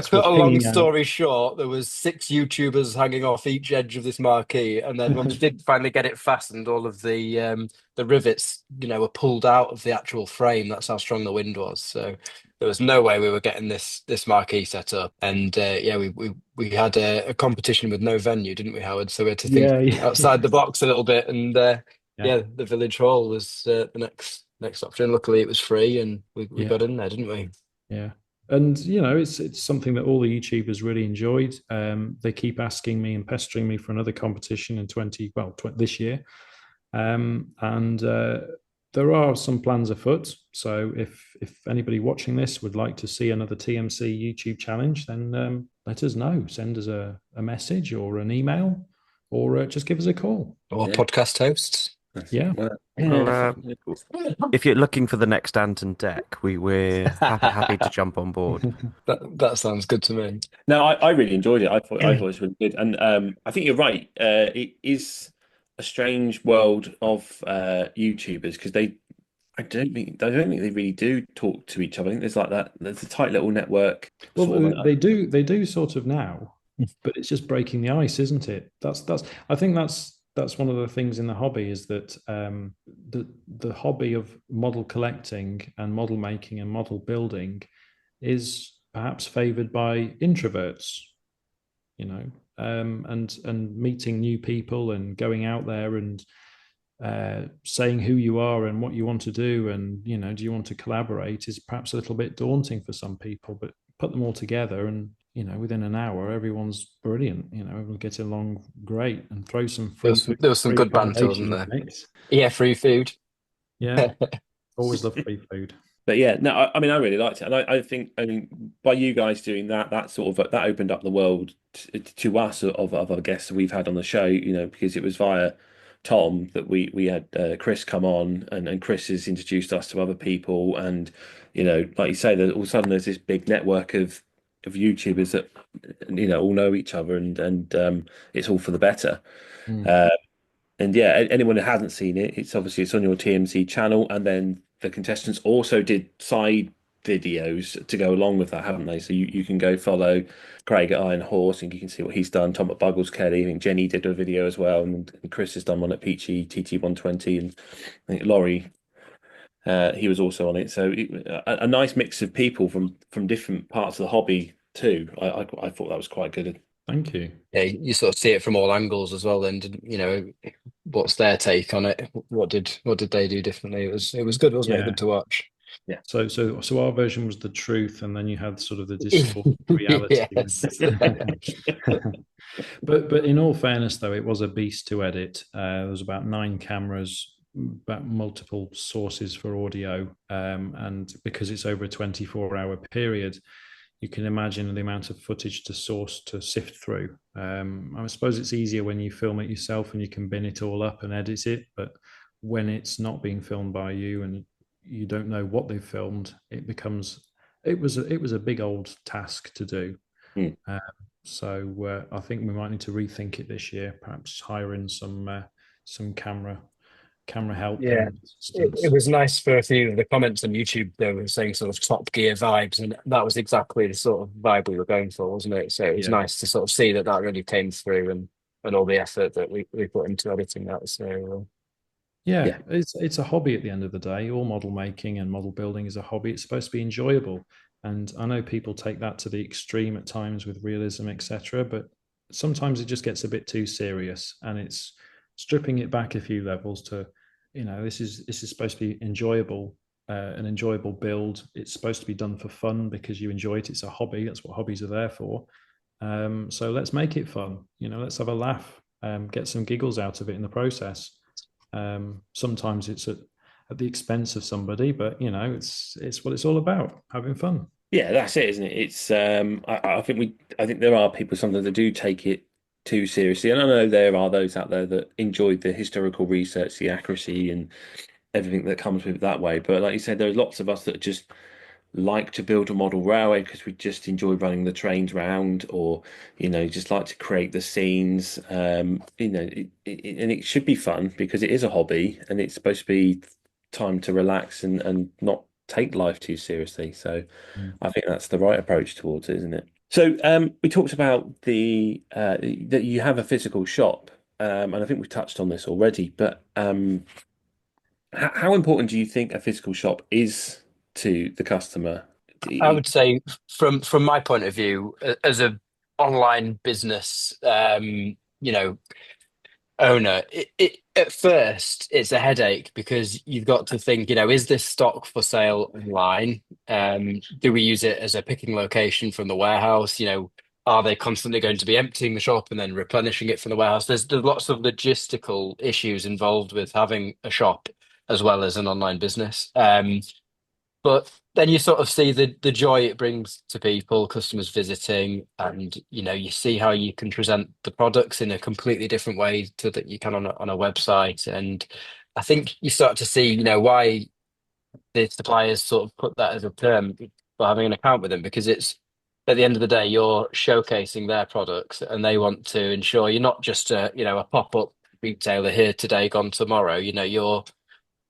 [SPEAKER 7] cut a long story short, there was 6 YouTubers hanging off each edge of this marquee, and then when we did finally get it fastened, all of the rivets, were pulled out of the actual frame. That's how strong the wind was. So there was no way we were getting this marquee set up. And we had a competition with no venue, didn't we, Howard? So we had to think outside the box a little bit. And the Village Hall was the next option. Luckily, it was free, and we got in there, didn't we?
[SPEAKER 6] Yeah. And it's something that all the YouTubers really enjoyed. They keep asking me and pestering me for another competition in this year. There are some plans afoot. So if anybody watching this would like to see another TMC YouTube challenge, then let us know. Send us a message or an email, or just give us a call.
[SPEAKER 7] Or podcast hosts.
[SPEAKER 6] Yeah.
[SPEAKER 3] Well, if you're looking for the next Anton deck, we're happy to jump on board.
[SPEAKER 7] That sounds good to me.
[SPEAKER 2] No, I really enjoyed it. I thought it was really good, and I think you're right. It is a strange world of YouTubers because I don't think they really do talk to each other. I think there's like that. There's a tight little network.
[SPEAKER 6] Well, they do sort of now, but it's just breaking the ice, isn't it? I think that's one of the things in the hobby is that the hobby of model collecting and model making and model building is perhaps favored by introverts, and meeting new people and going out there and saying who you are and what you want to do and do you want to collaborate is perhaps a little bit daunting for some people, but put them all together and within an hour, everyone's brilliant. Everyone gets along great, and throw some free.
[SPEAKER 7] There was some good banter, wasn't there? Yeah, free food.
[SPEAKER 6] Yeah, always love free food.
[SPEAKER 2] But yeah, no, I mean, I really liked it, and I think, I mean, by you guys doing that, that sort of that opened up the world to us of other guests that we've had on the show. You know, because it was via Tom that we had Chris come on, and Chris has introduced us to other people, and you know, like you say, that all of a sudden there's this big network of YouTubers that all know each other, and it's all for the better.
[SPEAKER 6] Mm.
[SPEAKER 2] Uh, and yeah, anyone who hasn't seen it, it's on your TMC channel, and then the contestants also did side videos to go along with that, haven't they? So you can go follow Craig at Iron Horse, and you can see what he's done. Tom at Buggles Kelly, I think Jenny did a video as well, and Chris has done one at Peachy TT120, and I think Laurie, he was also on it. So a nice mix of people from different parts of the hobby too. I thought that was quite good.
[SPEAKER 6] Thank you.
[SPEAKER 7] Yeah, you sort of see it from all angles as well. Then, what's their take on it? What did they do differently? It was good, wasn't it?
[SPEAKER 6] Yeah.
[SPEAKER 7] Good to watch.
[SPEAKER 2] Yeah.
[SPEAKER 6] So our version was the truth, and then you had sort of the distorted reality.
[SPEAKER 7] Yes.
[SPEAKER 6] But in all fairness, though, it was a beast to edit. There was about 9 cameras, about multiple sources for audio, and because it's over a 24-hour period, you can imagine the amount of footage to source to sift through. I suppose it's easier when you film it yourself and you can bin it all up and edit it, but when it's not being filmed by you and you don't know what they've filmed, it was a big old task to do.
[SPEAKER 2] Mm.
[SPEAKER 6] So I think we might need to rethink it this year, perhaps hiring some camera help.
[SPEAKER 7] Yeah, it was nice for a few of the comments on YouTube. They were saying sort of Top Gear vibes, and that was exactly the sort of vibe we were going for, wasn't it? So it was nice to sort of see that really came through, and all the effort that we put into editing that. So
[SPEAKER 6] yeah, it's a hobby at the end of the day. All model making and model building is a hobby. It's supposed to be enjoyable, and I know people take that to the extreme at times with realism, etc. But sometimes it just gets a bit too serious, and it's stripping it back a few levels to, this is supposed to be enjoyable, an enjoyable build. It's supposed to be done for fun because you enjoy it. It's a hobby. That's what hobbies are there for. So let's make it fun. Let's have a laugh, get some giggles out of it in the process. Sometimes it's at the expense of somebody, but it's what it's all about, having fun.
[SPEAKER 2] Yeah, that's it, isn't it? It's I think there are people sometimes that do take it too seriously, and I know there are those out there that enjoy the historical research, the accuracy, and everything that comes with it that way. But like you said, there's lots of us that just like to build a model railway because we just enjoy running the trains round, or just like to create the scenes. And it should be fun because it is a hobby, and it's supposed to be time to relax and not take life too seriously. So I think that's the right approach towards it, isn't it? So we talked about that you have a physical shop, and I think we've touched on this already, but how important do you think a physical shop is to the customer?
[SPEAKER 7] I would say, from my point of view, as a online business, owner, at first it's a headache because you've got to think, is this stock for sale online? Do we use it as a picking location from the warehouse? Are they constantly going to be emptying the shop and then replenishing it from the warehouse? There's lots of logistical issues involved with having a shop as well as an online business. But then you sort of see the joy it brings to people, customers visiting, and you see how you can present the products in a completely different way to that you can on a website. And I think you start to see, why the suppliers sort of put that as a term for having an account with them, because it's at the end of the day you're showcasing their products, and they want to ensure you're not just a pop-up retailer here today, gone tomorrow.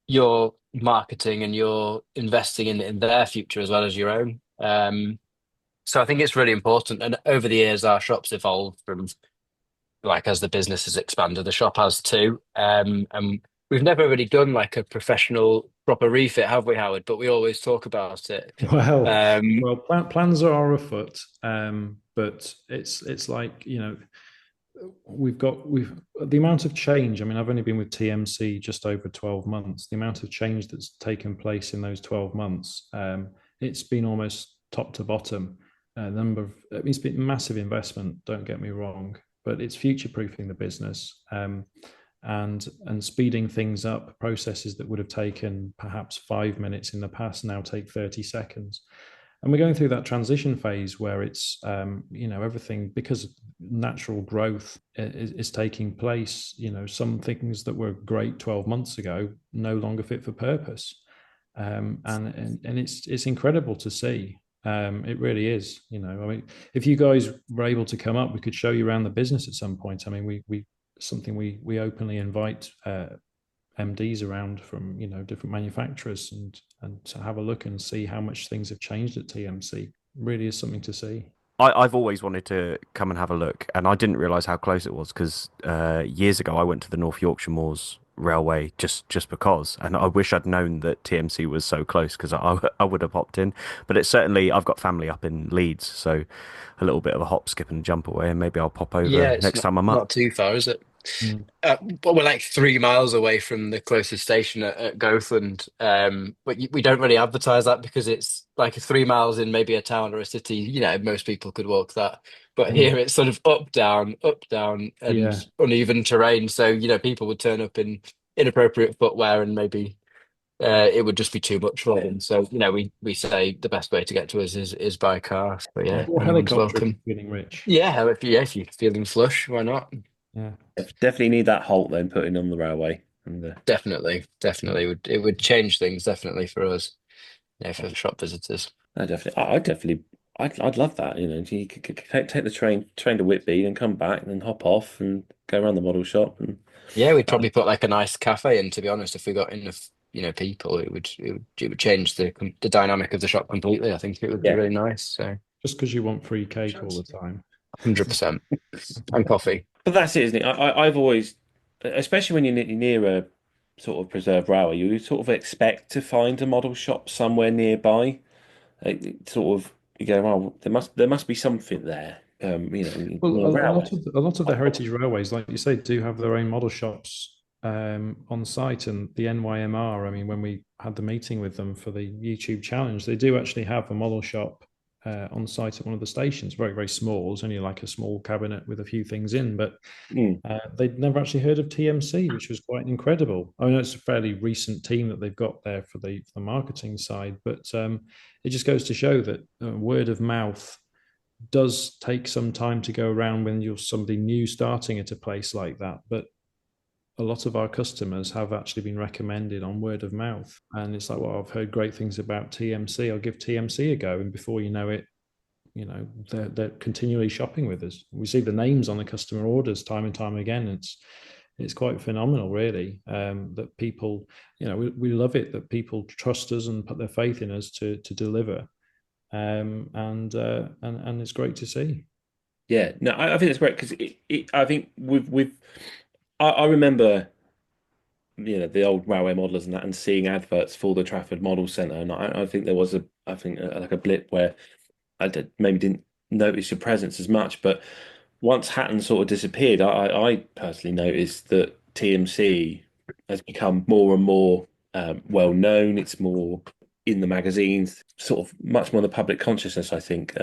[SPEAKER 7] You're marketing and you're investing in their future as well as your own. So I think it's really important. And over the years, our shop's evolved from, like, as the business has expanded, the shop has too. And we've never really done like a professional proper refit, have we, Howard? But we always talk about it.
[SPEAKER 6] Well, plans are afoot, but it's like, we've the amount of change. I mean, I've only been with TMC just over 12 months. The amount of change that's taken place in those 12 months, it's been almost top to bottom. It's been massive investment, don't get me wrong, but it's future proofing the business. and speeding things up. Processes that would have taken perhaps 5 minutes in the past now take 30 seconds. And we're going through that transition phase where it's everything, because natural growth is taking place. Some things that were great 12 months ago no longer fit for purpose. And it's incredible to see. It really is. I mean, if you guys were able to come up, we could show you around the business at some point. I mean, we openly invite MDs around from different manufacturers and to have a look and see how much things have changed at TMC. Really is something to see.
[SPEAKER 3] I've always wanted to come and have a look, and I didn't realise how close it was because years ago I went to the North Yorkshire Moors Railway just because, and I wish I'd known that TMC was so close because I would have hopped in. But it's certainly, I've got family up in Leeds, so a little bit of a hop, skip, and jump away, and maybe I'll pop over
[SPEAKER 7] It's
[SPEAKER 3] next time I'm up.
[SPEAKER 7] not too far, is it?
[SPEAKER 6] Mm.
[SPEAKER 7] But we're like 3 miles away from the closest station at Goathland. But we don't really advertise that because it's like 3 miles in maybe a town or a city. Most people could walk that. But here it's sort of up, down, and
[SPEAKER 6] Yeah.
[SPEAKER 7] uneven terrain. So, people would turn up in inappropriate footwear and maybe it would just be too much for them. So, we say the best way to get to us is by car. But yeah,
[SPEAKER 6] Or
[SPEAKER 7] anyone's
[SPEAKER 6] helicopter if
[SPEAKER 7] welcome.
[SPEAKER 6] you're feeling rich.
[SPEAKER 7] Yeah, if you're feeling flush, why not?
[SPEAKER 6] Yeah.
[SPEAKER 2] Definitely need that halt then putting on the railway. And
[SPEAKER 7] Definitely it would change things definitely for us, for the shop visitors.
[SPEAKER 2] I'd love that. You could take the train to Whitby and come back and then hop off and go around the model shop. And
[SPEAKER 7] Yeah, we'd probably put like a nice cafe in. To be honest, if we got enough, people, it would change the dynamic of the shop completely. I think it would be really nice. So
[SPEAKER 6] Just because you want free cake all the time.
[SPEAKER 7] 100%, and coffee.
[SPEAKER 2] But that's it, isn't it? I've always, especially when you're near a sort of preserved railway, you sort of expect to find a model shop somewhere nearby. You go, well, there must be something there.
[SPEAKER 6] Well,
[SPEAKER 2] near
[SPEAKER 6] a
[SPEAKER 2] railway.
[SPEAKER 6] lot of the heritage railways, like you say, do have their own model shops on site, and the NYMR. I mean, when we had the meeting with them for the YouTube challenge, they do actually have a model shop on site at one of the stations. Very, very small. It's only like a small cabinet with a few things in, but they'd never actually heard of TMC, which was quite incredible. I know it's a fairly recent team that they've got there for the marketing side, but it just goes to show that word of mouth does take some time to go around when you're somebody new starting at a place like that. But a lot of our customers have actually been recommended on word of mouth. And it's like, well, I've heard great things about TMC. I'll give TMC a go. And before you know it, they're continually shopping with us. We see the names on the customer orders time and time again. It's quite phenomenal, really, that people, we love it that people trust us and put their faith in us to deliver. And it's great to see.
[SPEAKER 2] Yeah, no, I think it's great because I think I remember, the old railway modelers and that, and seeing adverts for the Trafford Model Centre, and I think there was like a blip where maybe didn't notice your presence as much, but once Hatton sort of disappeared, I personally noticed that TMC has become more and more well known. It's more in the magazines, sort of much more in the public consciousness. I think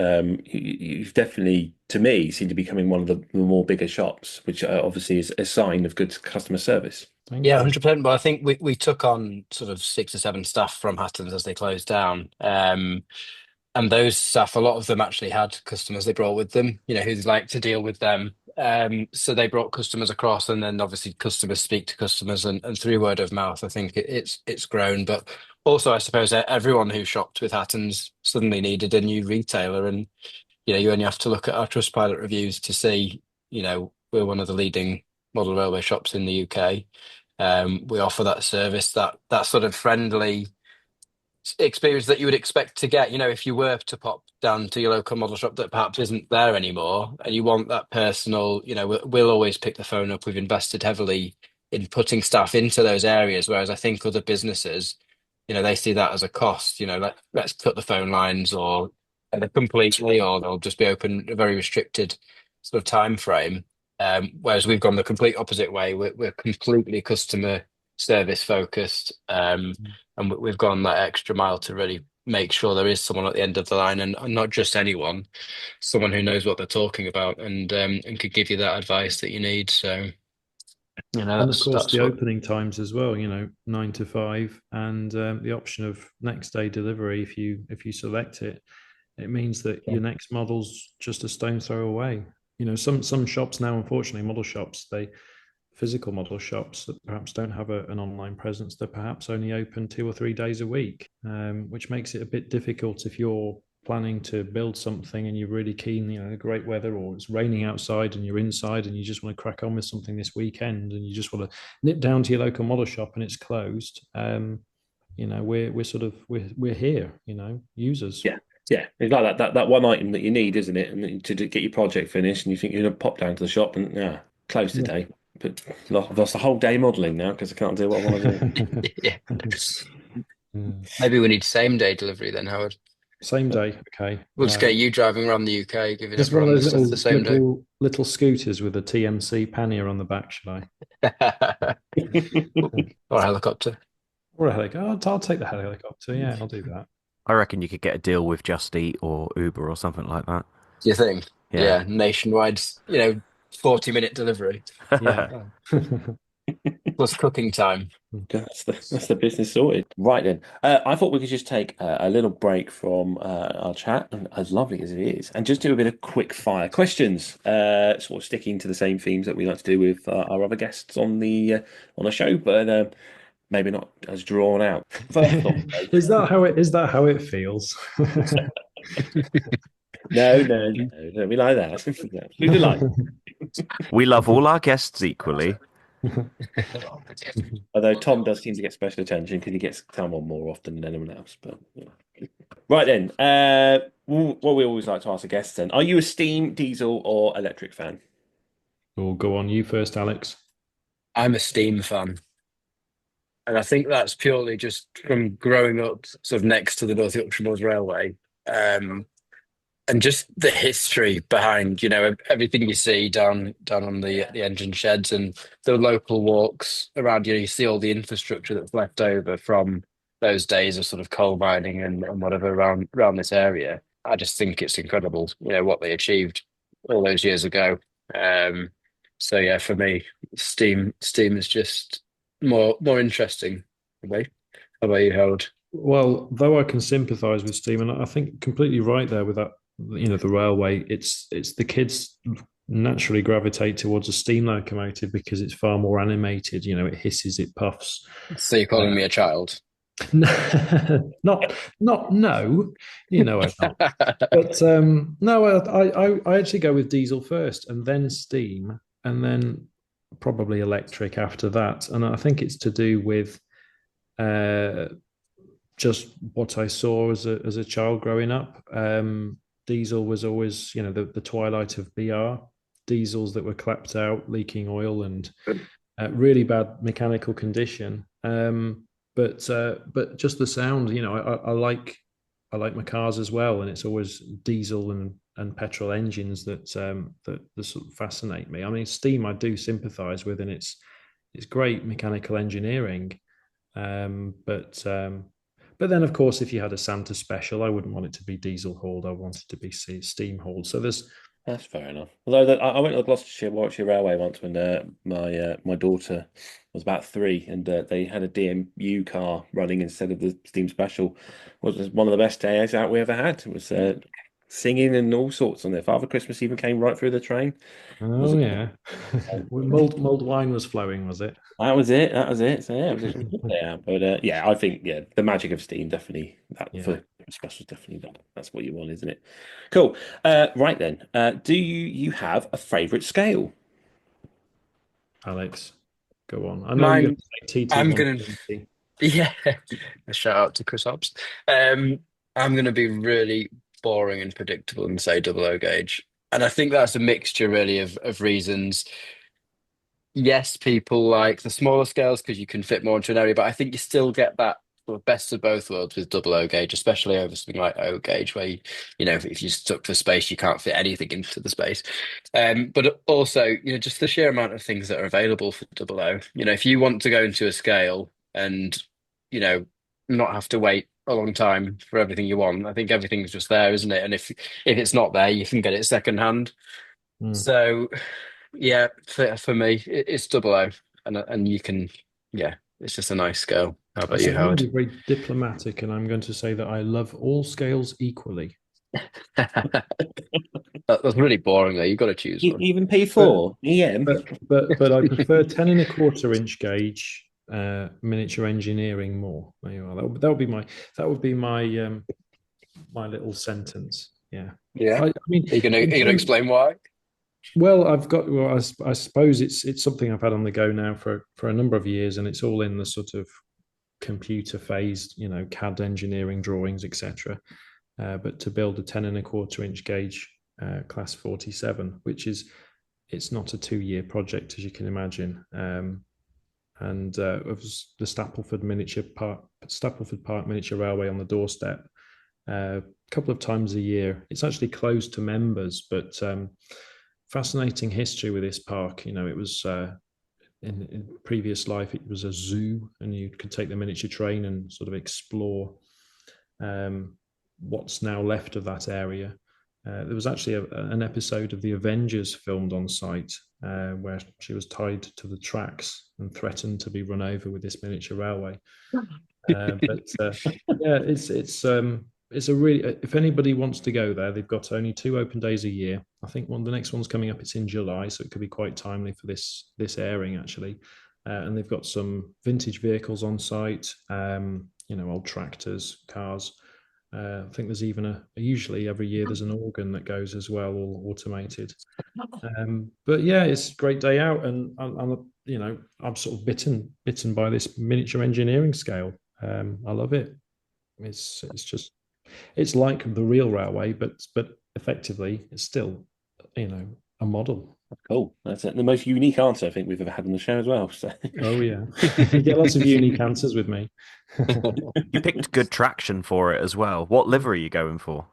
[SPEAKER 2] you've definitely, to me, seem to be becoming one of the more bigger shops, which obviously is a sign of good customer service.
[SPEAKER 7] Yeah, 100%. But I think we took on sort of 6 or 7 staff from Hatton's as they closed down. And those staff, a lot of them actually had customers they brought with them, who'd like to deal with them. So they brought customers across, and then obviously customers speak to customers, and through word of mouth, I think it's grown. But also, I suppose everyone who shopped with Hatton's suddenly needed a new retailer, and you only have to look at our Trustpilot reviews to see, we're one of the leading model railway shops in the UK. We offer that service, that sort of friendly experience that you would expect to get, if you were to pop down to your local model shop that perhaps isn't there anymore, and you want that personal, we'll always pick the phone up. We've invested heavily in putting staff into those areas, whereas I think other businesses, they see that as a cost. Let's cut the phone lines or completely, or they'll just be open a very restricted sort of time frame. Whereas we've gone the complete opposite way. We're completely customer service focused, and we've gone that extra mile to really make sure there is someone at the end of the line, and not just anyone, someone who knows what they're talking about and could give you that advice that you need. So
[SPEAKER 6] And of course,
[SPEAKER 7] that's
[SPEAKER 6] the
[SPEAKER 7] what.
[SPEAKER 6] opening times as well. 9 to 5, and the option of next day delivery if you select it. It means that your next model's just a stone throw away. Some shops now, unfortunately, model shops, physical model shops that perhaps don't have an online presence, they're perhaps only open 2 or 3 days a week, which makes it a bit difficult if you're planning to build something and you're really keen, great weather, or it's raining outside and you're inside and you just want to crack on with something this weekend and you just want to nip down to your local model shop and it's closed. We're here, users.
[SPEAKER 2] Yeah. Yeah, it's like that one item that you need, isn't it? And to get your project finished, and you think you're going to pop down to the shop and closed today. But I've lost the whole day modelling now because I can't do what I want to do.
[SPEAKER 7] Yeah. Maybe we need same day delivery then, Howard.
[SPEAKER 6] Same day, okay.
[SPEAKER 7] We'll just get you driving around the UK, giving
[SPEAKER 6] Just one of
[SPEAKER 7] everyone the
[SPEAKER 6] those
[SPEAKER 7] stuff the same day.
[SPEAKER 6] little scooters with a TMC pannier on the back, shall I?
[SPEAKER 7] Or a helicopter.
[SPEAKER 6] Or a helicopter. I'll take the helicopter. Yeah, I'll do that.
[SPEAKER 3] I reckon you could get a deal with Just Eat or Uber or something like that.
[SPEAKER 7] Do you think?
[SPEAKER 3] Yeah.
[SPEAKER 7] Nationwide, 40-minute delivery.
[SPEAKER 6] Yeah.
[SPEAKER 7] Plus cooking time.
[SPEAKER 2] That's the business sorted. Right then, I thought we could just take a little break from our chat, and as lovely as it is, and just do a bit of quick fire questions, sort of sticking to the same themes that we like to do with our other guests on the show, but maybe not as drawn out. First off,
[SPEAKER 6] is that how it feels?
[SPEAKER 2] No, don't be like that. We delight.
[SPEAKER 3] We love all our guests equally.
[SPEAKER 2] Although Tom does seem to get special attention because he gets someone more often than anyone else. But right then, what we always like to ask the guests then: are you a steam, diesel, or electric fan?
[SPEAKER 6] Well, go on, you first, Alex.
[SPEAKER 7] I'm a steam fan. And I think that's purely just from growing up sort of next to the North Yorkshire Moors Railway. And just the history behind, everything you see down on the engine sheds and the local walks around. You see all the infrastructure that's left over from those days of sort of coal mining and whatever around this area. I just think it's incredible, what they achieved all those years ago. So yeah, for me, steam is just more interesting for me. How about you, Howard?
[SPEAKER 6] Well, though I can sympathise with steam, and I think completely right there with that. The railway, it's the kids naturally gravitate towards a steam locomotive because it's far more animated. It hisses, it puffs.
[SPEAKER 7] So you're calling me a child?
[SPEAKER 6] not no, I'm not. But no, I actually go with diesel first, and then steam, and then probably electric after that. And I think it's to do with just what I saw as a child growing up. Diesel was always, the twilight of BR. Diesels that were clapped out, leaking oil, and really bad mechanical condition. But just the sound, I like my cars as well, and it's always diesel and petrol engines that sort of fascinate me. I mean, steam I do sympathise with, and it's great mechanical engineering, but then, of course, if you had a Santa special, I wouldn't want it to be diesel hauled. I want it to be steam hauled. So
[SPEAKER 2] that's fair enough. Although I went to the Warwickshire Railway once when my daughter was about 3, and they had a DMU car running instead of the steam special. It was one of the best days out we ever had. It was singing and all sorts on there. Father Christmas even came right through the train.
[SPEAKER 6] Oh yeah, mulled wine was flowing, was it?
[SPEAKER 2] That was it. So yeah, it was just a good day out. But I think the magic of steam definitely for specials definitely that's what you want, isn't it? Cool. Right then, do you have a favourite scale?
[SPEAKER 6] Alex, go on. I know you're
[SPEAKER 7] I'm gonna a shout out to Chris Hobbs. I'm gonna be really boring and predictable and say double O gauge. And I think that's a mixture really of reasons. Yes, people like the smaller scales because you can fit more into an area, but I think you still get that sort of best of both worlds with double O gauge, especially over something like O gauge, where if you're stuck for space, you can't fit anything into the space. But also, just the sheer amount of things that are available for double O. If you want to go into a scale and not have to wait a long time for everything you want, I think everything's just there, isn't it? And if it's not there, you can get it secondhand. So. Yeah, for me, it's double O. and you can, yeah, it's just a nice scale. How about
[SPEAKER 6] So
[SPEAKER 7] you,
[SPEAKER 6] I'm going to
[SPEAKER 7] Howard?
[SPEAKER 6] be very diplomatic, and I'm going to say that I love all scales equally.
[SPEAKER 7] That's really boring though. You've got to choose one.
[SPEAKER 2] Even
[SPEAKER 6] But
[SPEAKER 2] P4, EM.
[SPEAKER 6] but I prefer 10 1/4 inch gauge miniature engineering more. There you are. That would be my little sentence. Yeah.
[SPEAKER 7] Yeah.
[SPEAKER 6] I mean,
[SPEAKER 7] Are you gonna explain why?
[SPEAKER 6] well, I suppose it's something I've had on the go now for a number of years, and it's all in the sort of computer phased, CAD engineering drawings, etc. But to build a 10 1/4 inch gauge class 47, it's not a 2 year project, as you can imagine. And it was the Stapleford Park Miniature Railway on the doorstep. A couple of times a year. It's actually closed to members, but fascinating history with this park. It was in previous life, it was a zoo, and you could take the miniature train and sort of explore what's now left of that area. There was actually an episode of The Avengers filmed on site where she was tied to the tracks and threatened to be run over with this miniature railway. Yeah, it's a really, if anybody wants to go there, they've got only 2 open days a year. I think the next one's coming up. It's in July, so it could be quite timely for this airing actually. And they've got some vintage vehicles on site, old tractors, cars. I think there's even usually every year there's an organ that goes as well, all automated. But yeah, it's a great day out, and I'm sort of bitten by this miniature engineering scale. I love it. It's like the real railway, but effectively it's still a model.
[SPEAKER 2] Cool. That's it. The most unique answer I think we've ever had on the show as well. So.
[SPEAKER 6] Oh yeah, you get lots of unique answers with me.
[SPEAKER 3] You picked good traction for it as well. What livery are you going for?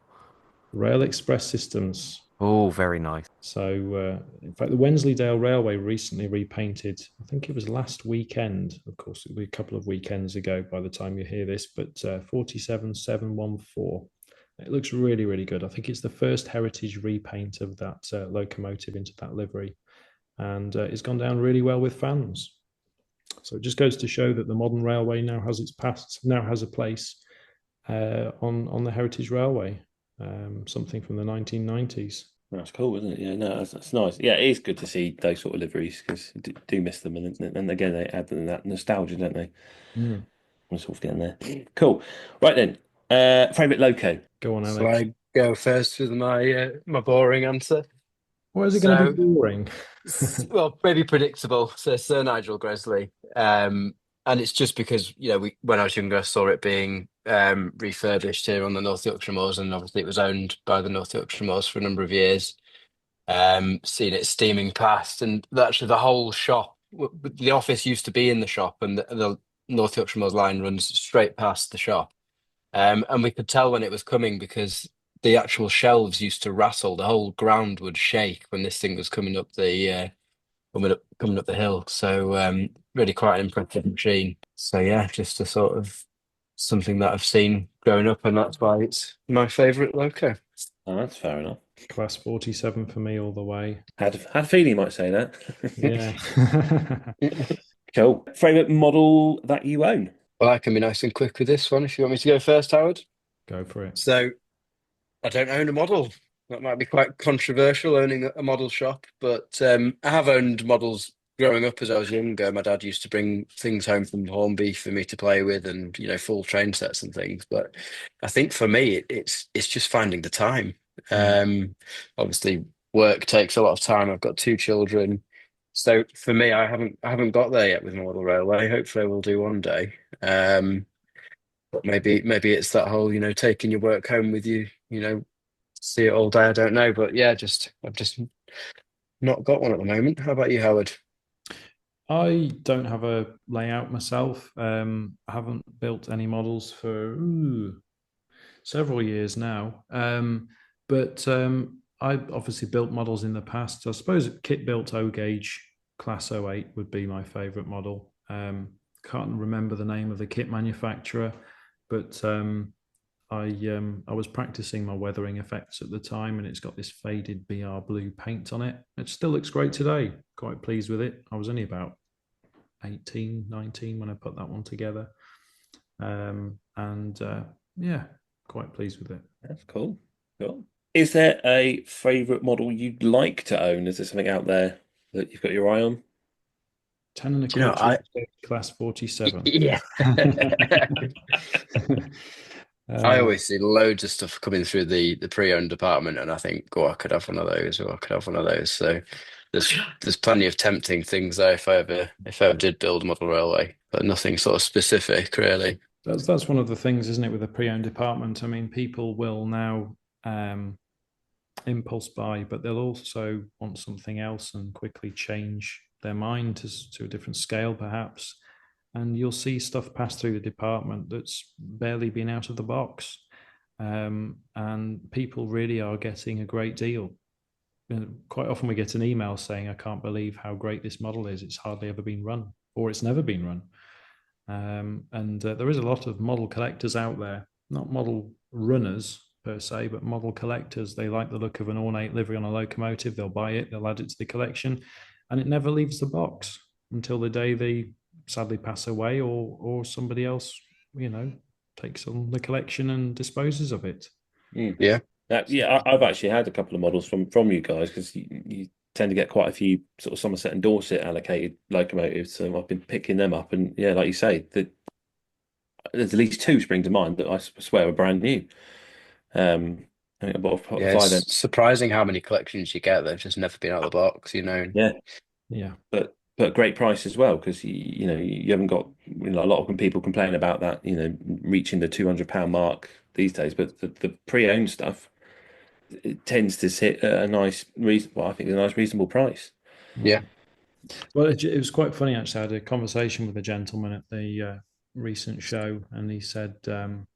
[SPEAKER 6] Rail Express Systems.
[SPEAKER 3] Oh, very nice.
[SPEAKER 6] So, in fact, the Wensleydale Railway recently repainted. I think it was last weekend. Of course, it'll be a couple of weekends ago by the time you hear this, but 47714. It looks really, really good. I think it's the first heritage repaint of that locomotive into that livery, and it's gone down really well with fans. So it just goes to show that the modern railway now has a place on the heritage railway. Something from the 1990s.
[SPEAKER 2] That's cool, isn't it? Yeah, no, that's nice. Yeah, it is good to see those sort of liveries because I do miss them, and again they add that nostalgia, don't they? I'm sort of getting there. Cool. Right then, favorite loco.
[SPEAKER 6] Go on, Alex.
[SPEAKER 7] Shall I go first with my boring answer?
[SPEAKER 6] Why is it going to be boring?
[SPEAKER 7] Well, maybe predictable. So Sir Nigel Gresley, and it's just because when I was younger, I saw it being refurbished here on the North Yorkshire Moors, and obviously it was owned by the North Yorkshire Moors for a number of years. Seen it steaming past, and actually the whole shop, the office used to be in the shop, and the North Yorkshire Moors line runs straight past the shop. And we could tell when it was coming because the actual shelves used to rattle. The whole ground would shake when this thing was coming up the hill. So really quite an impressive machine. So yeah, just a sort of something that I've seen growing up, and that's why it's my favourite loco.
[SPEAKER 2] Oh, that's fair enough.
[SPEAKER 6] Class 47 for me all the way.
[SPEAKER 2] Had a feeling you might say that.
[SPEAKER 6] Yeah.
[SPEAKER 2] Cool. Favorite model that you own?
[SPEAKER 7] Well, I can be nice and quick with this one if you want me to go first, Howard.
[SPEAKER 6] Go for it.
[SPEAKER 7] So I don't own a model. That might be quite controversial, owning a model shop, but I have owned models growing up as I was younger. My dad used to bring things home from Hornby for me to play with, and full train sets and things. But I think for me, it's just finding the time. Obviously, work takes a lot of time. I've got 2 children, so for me, I haven't got there yet with my model railway. Hopefully, I will do one day. But maybe it's that whole taking your work home with you. See it all day. I don't know, but yeah, I've just not got one at the moment. How about you, Howard?
[SPEAKER 6] I don't have a layout myself. I haven't built any models for several years now. But I've obviously built models in the past. I suppose kit built O gauge class 08 would be my favorite model. Can't remember the name of the kit manufacturer, but I was practicing my weathering effects at the time, and it's got this faded BR blue paint on it. It still looks great today. Quite pleased with it. I was only about 18, 19 when I put that one together. Yeah, quite pleased with it.
[SPEAKER 2] That's cool. Cool. Is there a favourite model you'd like to own? Is there something out there that you've got your eye on?
[SPEAKER 6] 10 and a
[SPEAKER 7] Do you know,
[SPEAKER 6] quarter class 47.
[SPEAKER 7] yeah. I always see loads of stuff coming through the pre-owned department, and I think, oh, I could have one of those, or I could have one of those. So there's plenty of tempting things there if I ever did build a model railway, but nothing sort of specific really.
[SPEAKER 6] That's one of the things, isn't it, with the pre-owned department? I mean, people will now impulse buy, but they'll also want something else and quickly change their mind to a different scale, perhaps. And you'll see stuff pass through the department that's barely been out of the box. And people really are getting a great deal. And quite often we get an email saying, I can't believe how great this model is. It's hardly ever been run, or it's never been run. There is a lot of model collectors out there, not model runners per se, but model collectors. They like the look of an ornate livery on a locomotive. They'll buy it, they'll add it to the collection, and it never leaves the box until the day they sadly pass away, or somebody else, takes on the collection and disposes of it.
[SPEAKER 7] Yeah.
[SPEAKER 2] I've actually had a couple of models from you guys, because you tend to get quite a few sort of Somerset and Dorset allocated locomotives, so I've been picking them up, and yeah, like you say, there's at least two spring to mind that I swear are brand new.
[SPEAKER 7] It's surprising how many collections you get that have just never been out of the box,
[SPEAKER 6] Yeah.
[SPEAKER 2] But great price as well, because you haven't got a lot of people complain about that, reaching the £200 mark these days, but the pre-owned stuff, it tends to sit at a nice reasonable price.
[SPEAKER 7] Yeah.
[SPEAKER 6] Well, it was quite funny, actually. I had a conversation with a gentleman at the recent show, and he said, I'm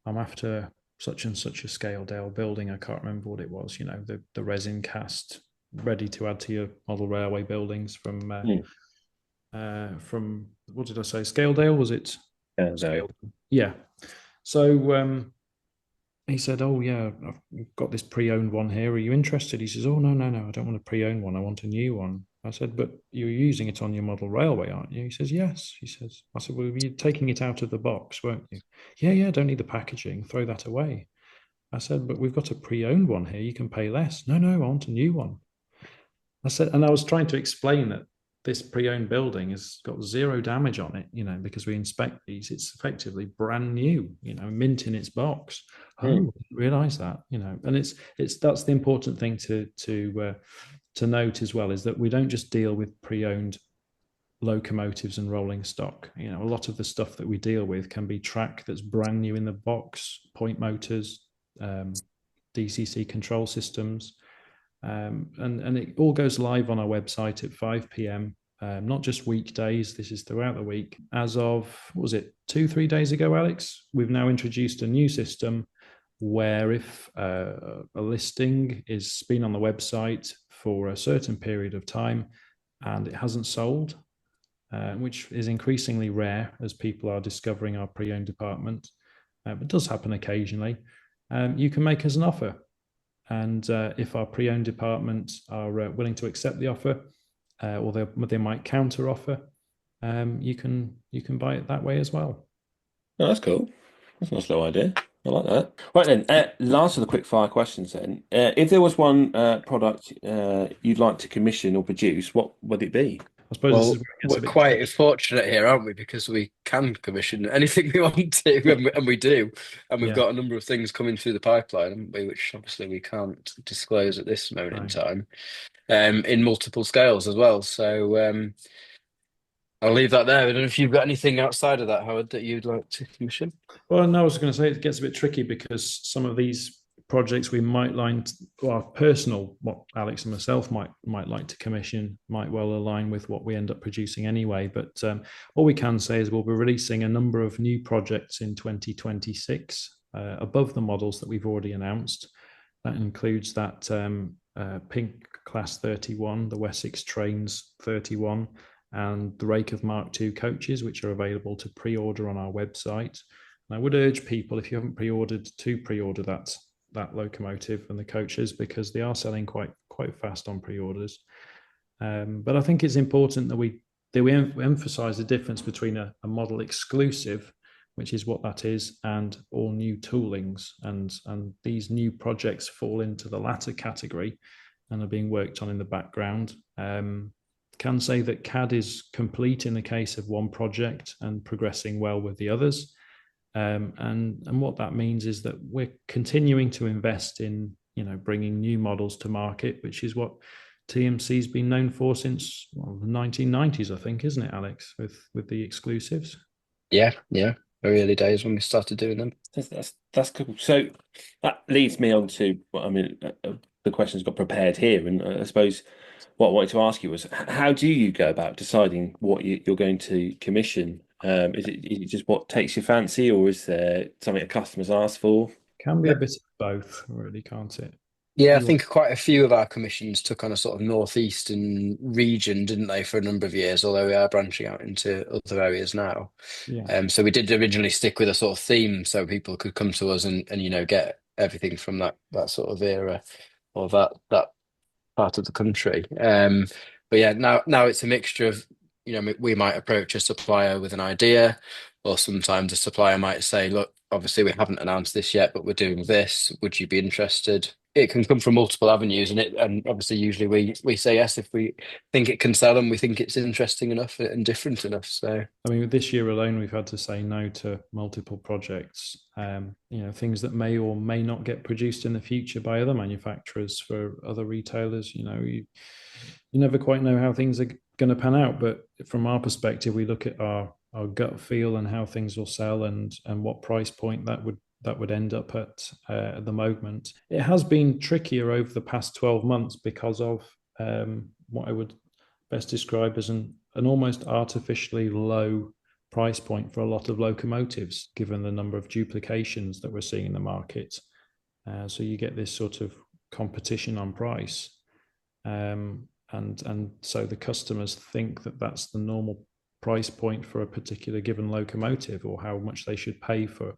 [SPEAKER 6] after such and such a Scaledale building. I can't remember what it was, the resin cast ready to add to your model railway buildings from what did I say? Scaledale, was it?
[SPEAKER 2] Scaledale.
[SPEAKER 6] Yeah. So he said, oh yeah, I've got this pre-owned one here. Are you interested? He says, oh no, I don't want a pre-owned one. I want a new one. I said, but you're using it on your model railway, aren't you? He says, yes. He says, I said, well, you're taking it out of the box, won't you? Yeah, don't need the packaging. Throw that away. I said, but we've got a pre-owned one here. You can pay less. No, I want a new one. I said, and I was trying to explain that this pre-owned building has got zero damage on it, because we inspect these. It's effectively brand new, mint in its box. Oh, I didn't realize that, and that's the important thing to note as well, is that we don't just deal with pre-owned locomotives and rolling stock. A lot of the stuff that we deal with can be track that's brand new in the box, point motors, DCC control systems. And it all goes live on our website at 5 p.m. Not just weekdays. This is throughout the week. As of, 2-3 days ago, Alex, we've now introduced a new system where if a listing is been on the website for a certain period of time and it hasn't sold, which is increasingly rare as people are discovering our pre-owned department, but it does happen occasionally, you can make us an offer. And if our pre-owned department are willing to accept the offer, or they might counter offer, you can buy it that way as well.
[SPEAKER 2] Oh, that's cool. That's a nice little idea. I like that. Right then, last of the quick fire questions then. If there was one product you'd like to commission or produce, what would it be?
[SPEAKER 6] I suppose
[SPEAKER 7] well, we're quite fortunate here, aren't we? Because we can commission anything we want to, and we do. And we've got a number of things coming through the pipeline, haven't we? Which obviously we can't disclose at this moment in time, in multiple scales as well. So I'll leave that there. I don't know if you've got anything outside of that, Howard, that you'd like to commission.
[SPEAKER 6] Well, no, I was going to say it gets a bit tricky because some of these projects we might what Alex and myself might like to commission might well align with what we end up producing anyway. But all we can say is we'll be releasing a number of new projects in 2026 above the models that we've already announced. That includes that pink class 31, the Wessex Trains 31, and the Rake of Mark II coaches, which are available to pre-order on our website. And I would urge people, if you haven't pre-ordered, to pre-order that locomotive and the coaches, because they are selling quite fast on pre-orders. But I think it's important that we emphasize the difference between a model exclusive, which is what that is, and all new toolings. And these new projects fall into the latter category and are being worked on in the background. Can say that CAD is complete in the case of one project and progressing well with the others. And what that means is that we're continuing to invest in, bringing new models to market, which is what TMC's been known for since the 1990s, I think, isn't it, Alex, with the exclusives?
[SPEAKER 7] Yeah, very early days when we started doing them.
[SPEAKER 2] That's cool. So that leads me on to the questions got prepared here, and I suppose what I wanted to ask you was, how do you go about deciding what you're going to commission? Is it just what takes your fancy, or is there something a customer's asked for?
[SPEAKER 6] Can be a bit of both, really, can't it?
[SPEAKER 7] Yeah, I think quite a few of our commissions took on a sort of northeastern region, didn't they, for a number of years, although we are branching out into other areas now.
[SPEAKER 6] Yeah.
[SPEAKER 7] So we did originally stick with a sort of theme so people could come to us and get everything from that sort of era or that part of the country. But yeah, now it's a mixture of, we might approach a supplier with an idea, or sometimes a supplier might say, look, obviously we haven't announced this yet, but we're doing this. Would you be interested? It can come from multiple avenues, and obviously usually we say yes if we think it can sell and we think it's interesting enough and different enough. So
[SPEAKER 6] I mean, this year alone, we've had to say no to multiple projects. Things that may or may not get produced in the future by other manufacturers for other retailers. You never quite know how things are going to pan out. But from our perspective, we look at our gut feel and how things will sell and what price point that would end up at the moment. It has been trickier over the past 12 months because of what I would best describe as an almost artificially low price point for a lot of locomotives, given the number of duplications that we're seeing in the market. So you get this sort of competition on price. And so the customers think that that's the normal price point for a particular given locomotive, or how much they should pay for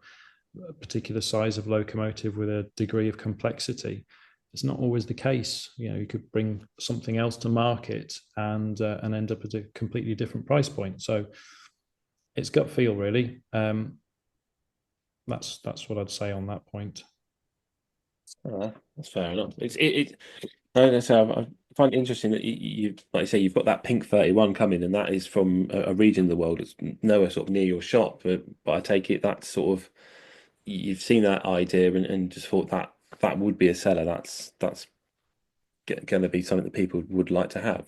[SPEAKER 6] a particular size of locomotive with a degree of complexity. It's not always the case. You could bring something else to market and end up at a completely different price point. So it's gut feel, really. That's what I'd say on that point.
[SPEAKER 2] That's fair enough. I find it interesting that you like you say, you've got that pink 31 coming, and that is from a region of the world that's nowhere sort of near your shop. But I take it that's sort of, you've seen that idea and just thought that would be a seller. That's going to be something that people would like to have.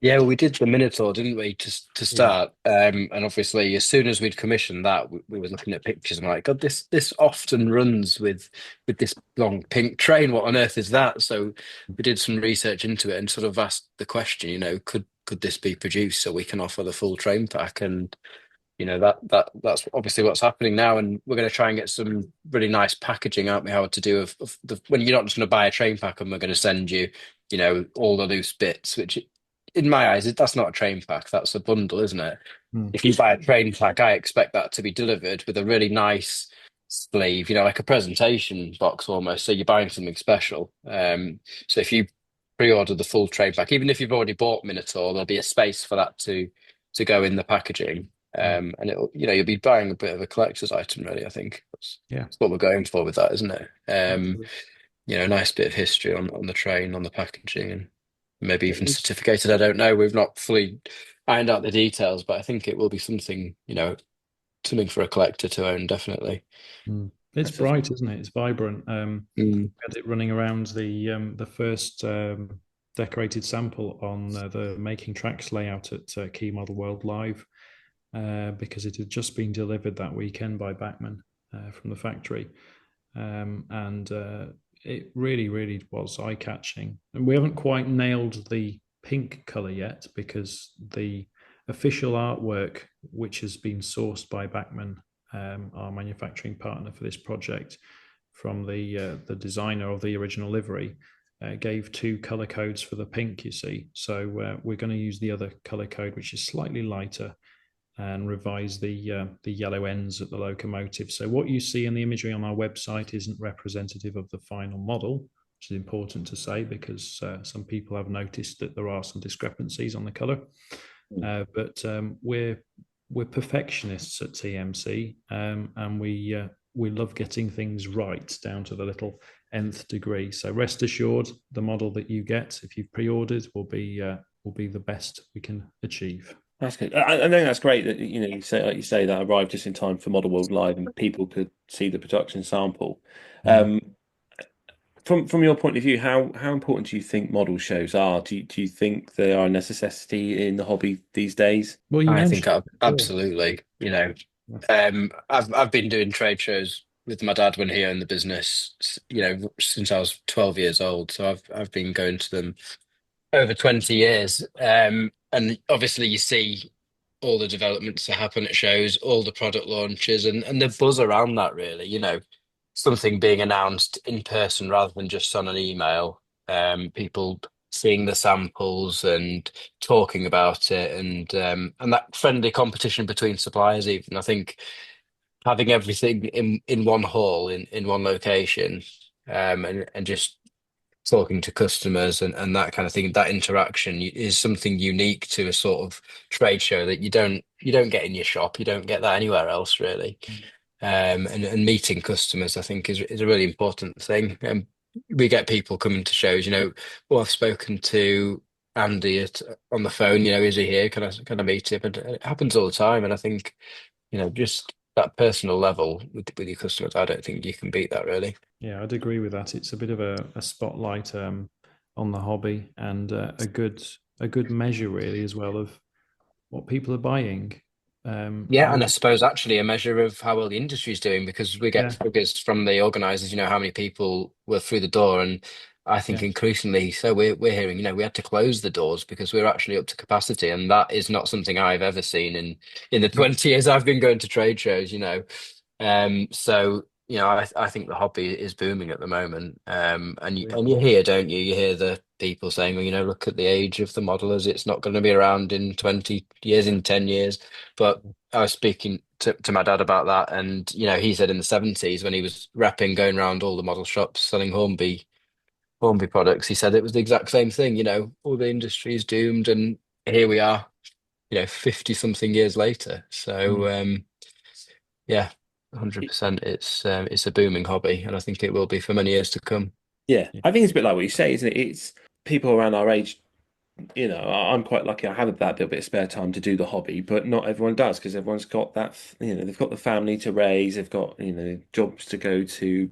[SPEAKER 7] yeah, well, we did the Minotaur, didn't we, to start? And obviously, as soon as we'd commissioned that, we were looking at pictures and like, God, this often runs with this long pink train. What on earth is that? So we did some research into it and sort of asked the question, could this be produced so we can offer the full train pack? And that's obviously what's happening now, and we're going to try and get some really nice packaging, aren't we, Howard, to do of when you're not just going to buy a train pack and we're going to send you, all the loose bits, which in my eyes, that's not a train pack, that's a bundle, isn't it? If you buy a train pack, I expect that to be delivered with a really nice sleeve, like a presentation box almost, so you're buying something special. So if you pre-order the full train pack, even if you've already bought Minotaur, there'll be a space for that to go in the packaging. And it'll, you'll be buying a bit of a collector's item, really. I think that's what we're going for with that, isn't it? A nice bit of history on the train, on the packaging, and maybe even certificated. I don't know. We've not fully ironed out the details, but I think it will be something, something for a collector to own, definitely.
[SPEAKER 6] It's bright, isn't it? It's vibrant. We had it running around the first decorated sample on the Making Tracks layout at Key Model World Live. Because it had just been delivered that weekend by Bachmann from the factory. And it really, really was eye-catching. And we haven't quite nailed the pink colour yet, because the official artwork, which has been sourced by Bachmann, our manufacturing partner for this project, from the designer of the original livery, gave two colour codes for the pink, you see. So we're going to use the other colour code, which is slightly lighter, and revise the yellow ends at the locomotive. So what you see in the imagery on our website isn't representative of the final model, which is important to say, because some people have noticed that there are some discrepancies on the colour. But we're perfectionists at TMC, and we love getting things right down to the little nth degree. So rest assured, the model that you get if you've pre-ordered will be the best we can achieve.
[SPEAKER 2] That's good. I think that's great that you say, like you say, that arrived just in time for Model World Live and people could see the production sample. From your point of view, how important do you think model shows are? Do you think they are a necessity in the hobby these days?
[SPEAKER 6] Well, you
[SPEAKER 7] I think
[SPEAKER 6] mentioned it before.
[SPEAKER 7] absolutely. I've been doing trade shows with my dad when he owned the business, since I was 12 years old. So I've been going to them over 20 years. And obviously you see all the developments that happen at shows, all the product launches and the buzz around that really, something being announced in person rather than just on an email. People seeing the samples and talking about it and that friendly competition between suppliers even. I think having everything in one hall, in one location, and just talking to customers and that kind of thing, that interaction is something unique to a sort of trade show that you don't get in your shop. You don't get that anywhere else really. And meeting customers, I think, is a really important thing. And we get people coming to shows. Well, I've spoken to Andy on the phone. Is he here? Can I meet him? And it happens all the time. And I think, just that personal level with your customers, I don't think you can beat that really.
[SPEAKER 6] Yeah, I'd agree with that. It's a bit of a spotlight on the hobby, and a good measure really as well of what people are buying.
[SPEAKER 7] Yeah, and I
[SPEAKER 6] We've
[SPEAKER 7] suppose actually a measure of how well the industry is doing because we get
[SPEAKER 6] Yeah,
[SPEAKER 7] figures from the organisers, how many people were through the door, and I think
[SPEAKER 6] yeah,
[SPEAKER 7] increasingly so we're hearing, we had to close the doors because we're actually up to capacity, and that is not something I've ever seen in the 20 years I've been going to trade shows. So I think the hobby is booming at the moment. And you hear, don't you? You hear the people saying, well, look at the age of the modelers. It's not going to be around in 20 years, in 10 years. But I was speaking to my dad about that, and he said in the 70s when he was rapping, going around all the model shops selling Hornby products, he said it was the exact same thing. All the industry is doomed, and here we are. 50 something years later. So yeah, 100%. It's a booming hobby, and I think it will be for many years to come.
[SPEAKER 2] Yeah, I think it's a bit like what you say, isn't it? It's people around our age. I'm quite lucky. I have that little bit of spare time to do the hobby, but not everyone does because everyone's got that. They've got the family to raise, they've got jobs to go to,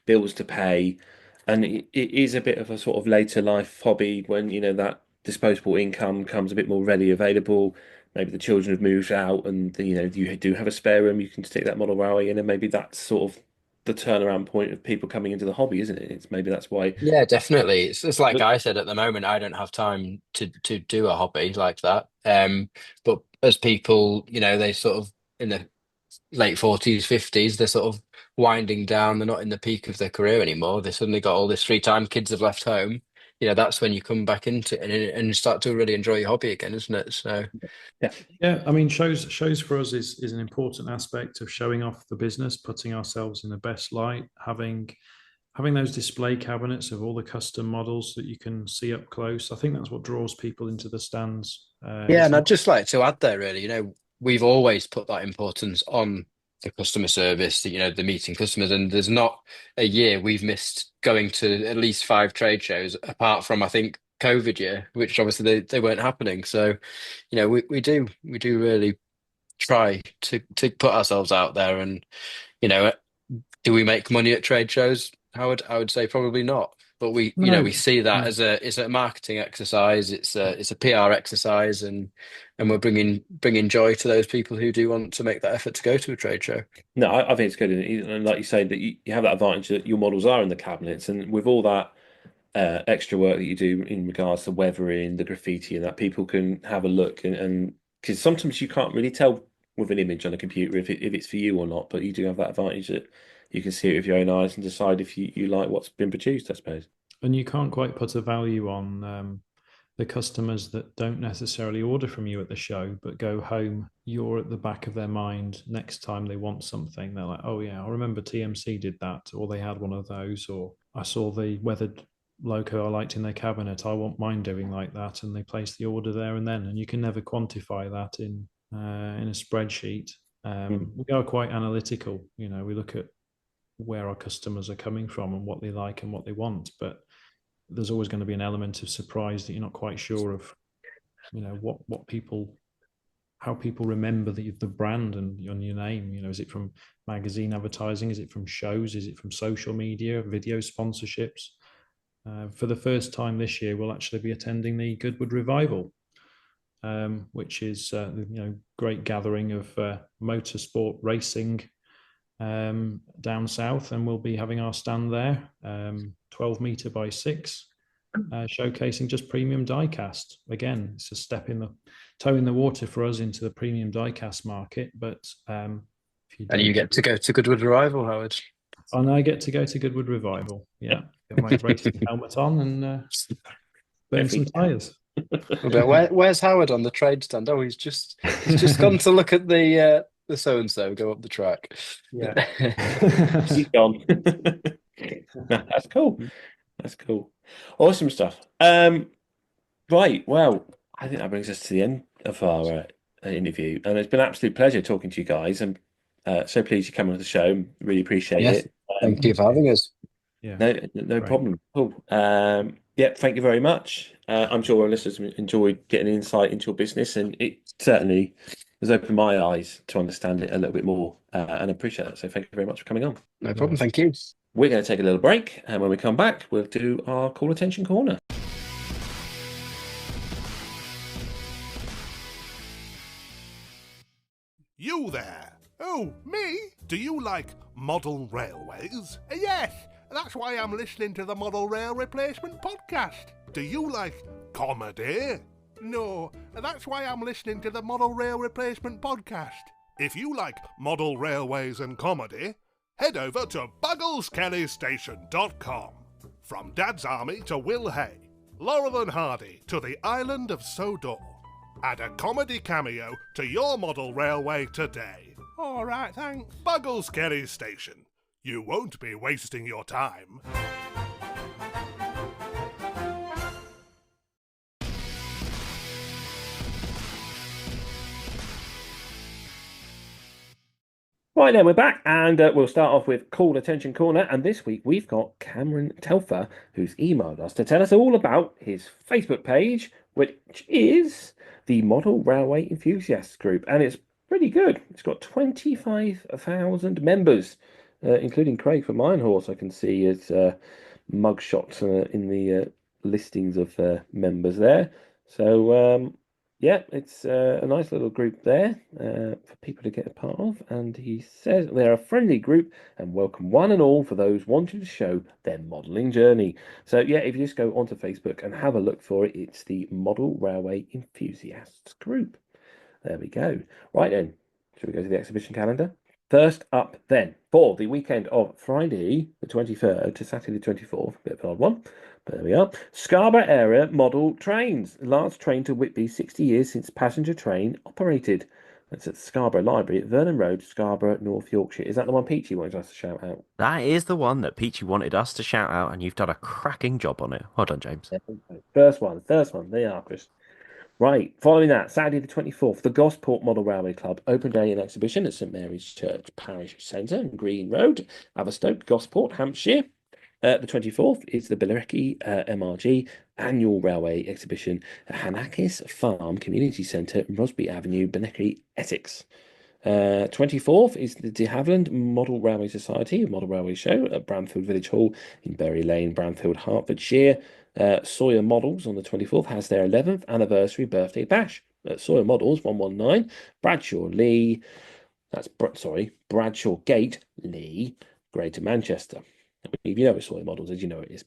[SPEAKER 2] bills to pay, and it is a bit of a sort of later life hobby when that disposable income comes a bit more readily available. Maybe the children have moved out, and you do have a spare room. You can stick that model railway in, and maybe that's sort of the turnaround point of people coming into the hobby, isn't it? It's maybe that's why.
[SPEAKER 7] Yeah, definitely. It's like I said, at the moment, I don't have time to do a hobby like that. But as people, they sort of in the late 40s, 50s, they're sort of winding down. They're not in the peak of their career anymore. They suddenly got all this free time. Kids have left home. That's when you come back into it and start to really enjoy your hobby again, isn't it? So
[SPEAKER 2] Yeah.
[SPEAKER 6] yeah. I mean, shows for us is an important aspect of showing off the business, putting ourselves in the best light, having those display cabinets of all the custom models that you can see up close. I think that's what draws people into the stands.
[SPEAKER 7] yeah,
[SPEAKER 6] It's
[SPEAKER 7] and
[SPEAKER 6] not.
[SPEAKER 7] I'd just like to add there, really, we've always put that importance on the customer service, the meeting customers, and there's not a year we've missed going to at least 5 trade shows, apart from I think COVID year, which obviously they weren't happening. So, we do really try to put ourselves out there, and you know, do we make money at trade shows? I would say probably not. But we
[SPEAKER 6] No,
[SPEAKER 7] see that
[SPEAKER 6] no.
[SPEAKER 7] as it's a marketing exercise. It's a PR exercise, and we're bringing joy to those people who do want to make that effort to go to a trade show.
[SPEAKER 2] No, I think it's good, and like you say, that you have that advantage that your models are in the cabinets, and with all that extra work that you do in regards to weathering, the graffiti, and that people can have a look, and because sometimes you can't really tell with an image on a computer if it's for you or not, but you do have that advantage that you can see it with your own eyes and decide if you like what's been produced, I suppose.
[SPEAKER 6] And you can't quite put a value on the customers that don't necessarily order from you at the show, but go home. You're at the back of their mind next time they want something. They're like, oh, yeah, I remember TMC did that, or they had one of those, or I saw the weathered loco I liked in their cabinet, I want mine doing like that, and they place the order there and then. And you can never quantify that in a spreadsheet. We are quite analytical. You know, we look at where our customers are coming from and what they like and what they want, but there's always going to be an element of surprise that you're not quite sure of, you know, what people, how people remember the brand and your name. You know, is it from magazine advertising? Is it from shows? Is it from social media, video sponsorships? For the first time this year, we'll actually be attending the Goodwood Revival, which is great gathering of motorsport racing down south, and we'll be having our stand there, 12 meter by 6, showcasing just premium diecast. Again, it's a step in the toe in the water for us into the premium diecast market. But if you
[SPEAKER 7] And you get to go to Goodwood Revival, Howard.
[SPEAKER 6] And I get to go to Goodwood Revival. Yeah, get my racing helmet on and burn some tyres.
[SPEAKER 7] Where's Howard on the trade stand? Oh, he's just gone to look at the so and so go up the track.
[SPEAKER 6] Yeah,
[SPEAKER 2] he's gone. That's cool. That's cool. Awesome stuff. Right. Well, I think that brings us to the end of our interview, and it's been an absolute pleasure talking to you guys. I'm so pleased you came on the show. Really appreciate it.
[SPEAKER 7] Thank you for having us.
[SPEAKER 6] Yeah,
[SPEAKER 2] no problem. Cool. Yeah, thank you very much. I'm sure our listeners enjoyed getting insight into your business, and it certainly has opened my eyes to understand it a little bit more, and appreciate that. So thank you very much for coming on.
[SPEAKER 7] No problem. Thank you.
[SPEAKER 2] We're going to take a little break, and when we come back, we'll do our Call Attention Corner.
[SPEAKER 4] You there? Oh, me? Do you like model railways? Yes, that's why I'm listening to the Model Rail Replacement Podcast. Do you like comedy? No, that's why I'm listening to the Model Rail Replacement Podcast. If you like model railways and comedy, head over to BugglesKellyStation.com. From Dad's Army to Will Hay, Laurel and Hardy to the island of Sodor. Add a comedy cameo to your model railway today. All right, thanks. Buggles Kelly Station. You won't be wasting your time.
[SPEAKER 2] Right then, we're back, and we'll start off with Call Attention Corner. And this week we've got Cameron Telfer, who's emailed us to tell us all about his Facebook page, which is the Model Railway Enthusiasts Group, and it's pretty good. It's got 25,000 members, including Craig from Ironhorse. I can see his mugshot in the listings of members there. So yeah, it's a nice little group there for people to get a part of. And he says they're a friendly group and welcome one and all for those wanting to show their modelling journey. So yeah, if you just go onto Facebook and have a look for it, it's the Model Railway Enthusiasts Group. There we go. Right then, should we go to the exhibition calendar? First up then, for the weekend of Friday the 23rd to Saturday the 24th, a bit of an odd one, but there we are. Scarborough area model trains. Last train to Whitby, 60 years since passenger train operated. That's at Scarborough Library at Vernon Road, Scarborough, North Yorkshire. Is that the one Peachy wanted us to shout out?
[SPEAKER 3] That is the one that Peachy wanted us to shout out, and you've done a cracking job on it. Well done, James.
[SPEAKER 2] First one. There you are, Chris. Right, following that, Saturday the 24th, the Gosport Model Railway Club Open Day and Exhibition at St Mary's Church Parish Centre, Green Road, Aberstoke, Gosport, Hampshire. The 24th is the Billericay MRG Annual Railway Exhibition at Hanakis Farm Community Centre, Rosby Avenue, Billericay, Essex. 24th is the de Havilland Model Railway Society Model Railway Show at Bramfield Village Hall in Bury Lane, Bramfield, Hertfordshire. Sawyer Models on the 24th has their 11th anniversary birthday bash at Sawyer Models 119 Bradshaw Gate, Lee, Greater Manchester. If you know it's Sawyer Models, as you know it is.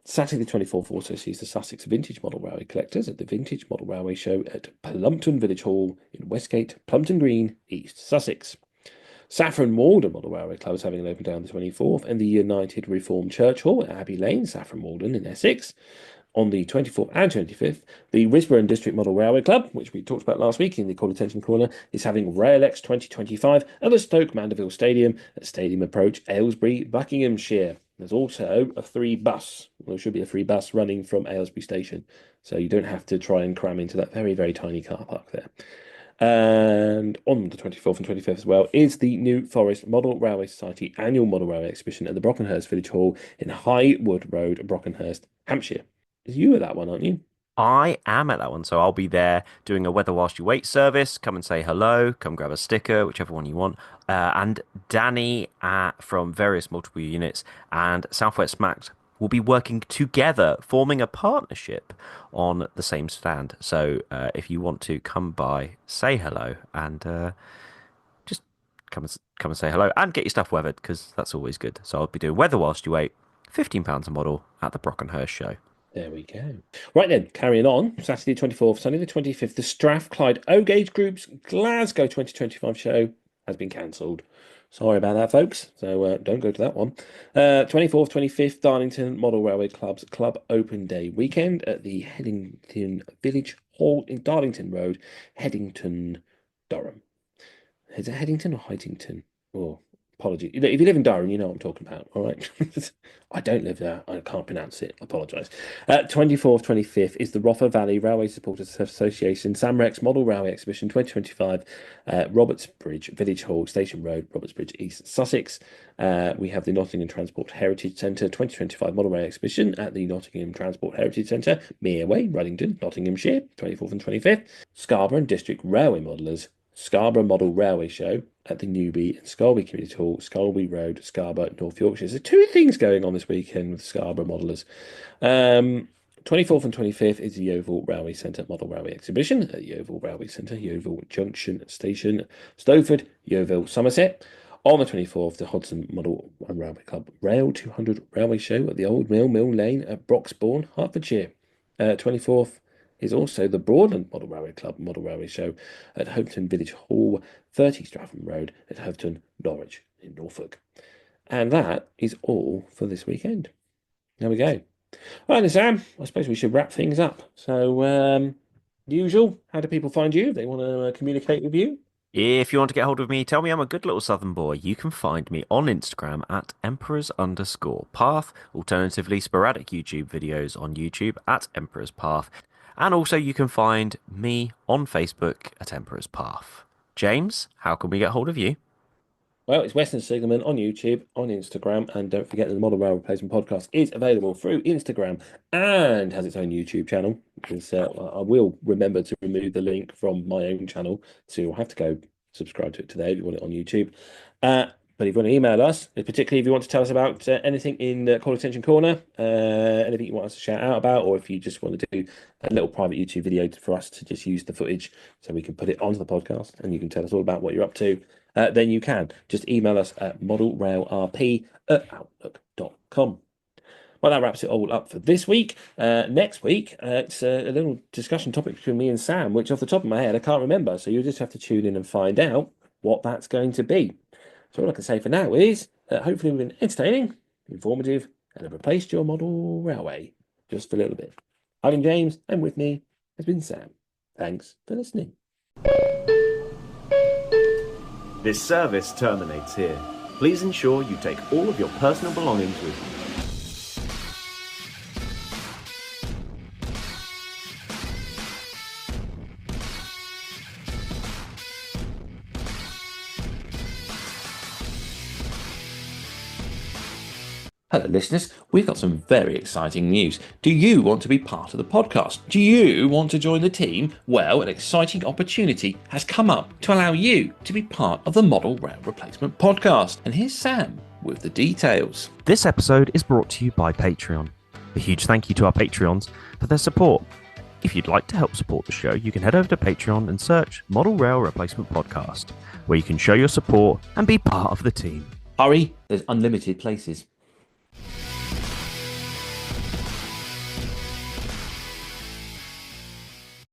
[SPEAKER 2] Saturday the 24th also sees the Sussex Vintage Model Railway Collectors at the Vintage Model Railway Show at Plumpton Village Hall in Westgate, Plumpton Green, East Sussex. Saffron Walden Model Railway Club is having an open day on the 24th, and the United Reformed Church Hall at Abbey Lane, Saffron Walden in Essex. On the 24th and 25th, the Risborough District Model Railway Club, which we talked about last week in the Call Attention Corner, is having RailX 2025 at the Stoke Mandeville Stadium at Stadium Approach, Aylesbury, Buckinghamshire. There's also a free bus. Well, there should be a free bus running from Aylesbury Station, so you don't have to try and cram into that very, very tiny car park there. And on the 24th and 25th as well is the New Forest Model Railway Society annual Model Railway Exhibition at the Brockenhurst Village Hall in Highwood Road, Brockenhurst, Hampshire. You at that one, aren't you?
[SPEAKER 3] I am at that one, so I'll be there doing a Weather Whilst You Wait service. Come and say hello, come grab a sticker, whichever one you want. And Danny from various multiple units and Southwest Smacked will be working together, forming a partnership on the same stand. So if you want to come by, say hello, and just come and say hello and get your stuff weathered, because that's always good. So I'll be doing Weather Whilst You Wait, £15 a model at the Brockenhurst show.
[SPEAKER 2] There we go. Right then, carrying on. Saturday 24th, Sunday the 25th, the Strathclyde O-Gauge Group's Glasgow 2025 show has been cancelled. Sorry about that, folks. So don't go to that one. 24th, 25th, Darlington Model Railway Club's Club Open Day weekend at the Headington Village Hall in Darlington Road, Headington, Durham. Is it Headington or Heitington? Oh, apology. If you live in Durham, you know what I'm talking about. All right. I don't live there. I can't pronounce it. Apologise. 24th, 25th is the Rother Valley Railway Supporters Association Samrex Model Railway Exhibition 2025, Robertsbridge Village Hall, Station Road, Robertsbridge, East Sussex. We have the Nottingham Transport Heritage Centre 2025 Model Railway Exhibition at the Nottingham Transport Heritage Centre, Mere Way, Ruddington, Nottinghamshire, 24th and 25th. Scarborough and District Railway Modellers Scarborough Model Railway Show at the Newby and Scalby Community Hall, Scalby Road, Scarborough, North Yorkshire. So two things going on this weekend with Scarborough Modellers. 24th and 25th is the Yeovil Railway Centre Model Railway Exhibition at Yeovil Railway Centre, Yeovil Junction Station, Stowford, Yeovil, Somerset. On the 24th, the Hodson Model and Railway Club Rail 200 Railway Show at the Old Mill Lane at Broxbourne, Hertfordshire. 24th is also the Broadland Model Railway Club Model Railway Show at Hopetoun Village Hall, 30 Stratham Road at Hopetoun, Norwich in Norfolk. And that is all for this weekend. There we go. Right then, Sam, I suppose we should wrap things up. So, usual, how do people find you if they want to communicate with you?
[SPEAKER 3] If you want to get hold of me, tell me I'm a good little southern boy. You can find me on Instagram at emperors_path. Alternatively, sporadic YouTube videos on YouTube at Emperor's Path. And also you can find me on Facebook at Emperor's Path. James, how can we get hold of you?
[SPEAKER 2] Well, it's Western Signalman on YouTube, on Instagram, and don't forget that the Model Rail Replacement Podcast is available through Instagram and has its own YouTube channel. Because I will remember to remove the link from my own channel, so you'll have to go subscribe to it today if you want it on YouTube. But if you want to email us, particularly if you want to tell us about anything in Call Attention Corner, anything you want us to shout out about, or if you just want to do a little private YouTube video for us to just use the footage so we can put it onto the podcast and you can tell us all about what you're up to, then you can. Just email us at modelrailrp@outlook.com. Well, that wraps it all up for this week. Next week, it's a little discussion topic between me and Sam, which off the top of my head, I can't remember. So you'll just have to tune in and find out what that's going to be. So all I can say for now is hopefully we've been entertaining, informative, and have replaced your model railway just for a little bit. I've been James, and with me has been Sam. Thanks for listening.
[SPEAKER 1] This service terminates here. Please ensure you take all of your personal belongings with you.
[SPEAKER 2] Hello, listeners. We've got some very exciting news. Do you want to be part of the podcast? Do you want to join the team? Well, an exciting opportunity has come up to allow you to be part of the Model Rail Replacement Podcast. And here's Sam with the details.
[SPEAKER 3] This episode is brought to you by Patreon. A huge thank you to our Patreons for their support. If you'd like to help support the show, you can head over to Patreon and search Model Rail Replacement Podcast, where you can show your support and be part of the team.
[SPEAKER 2] Hurry, there's unlimited places.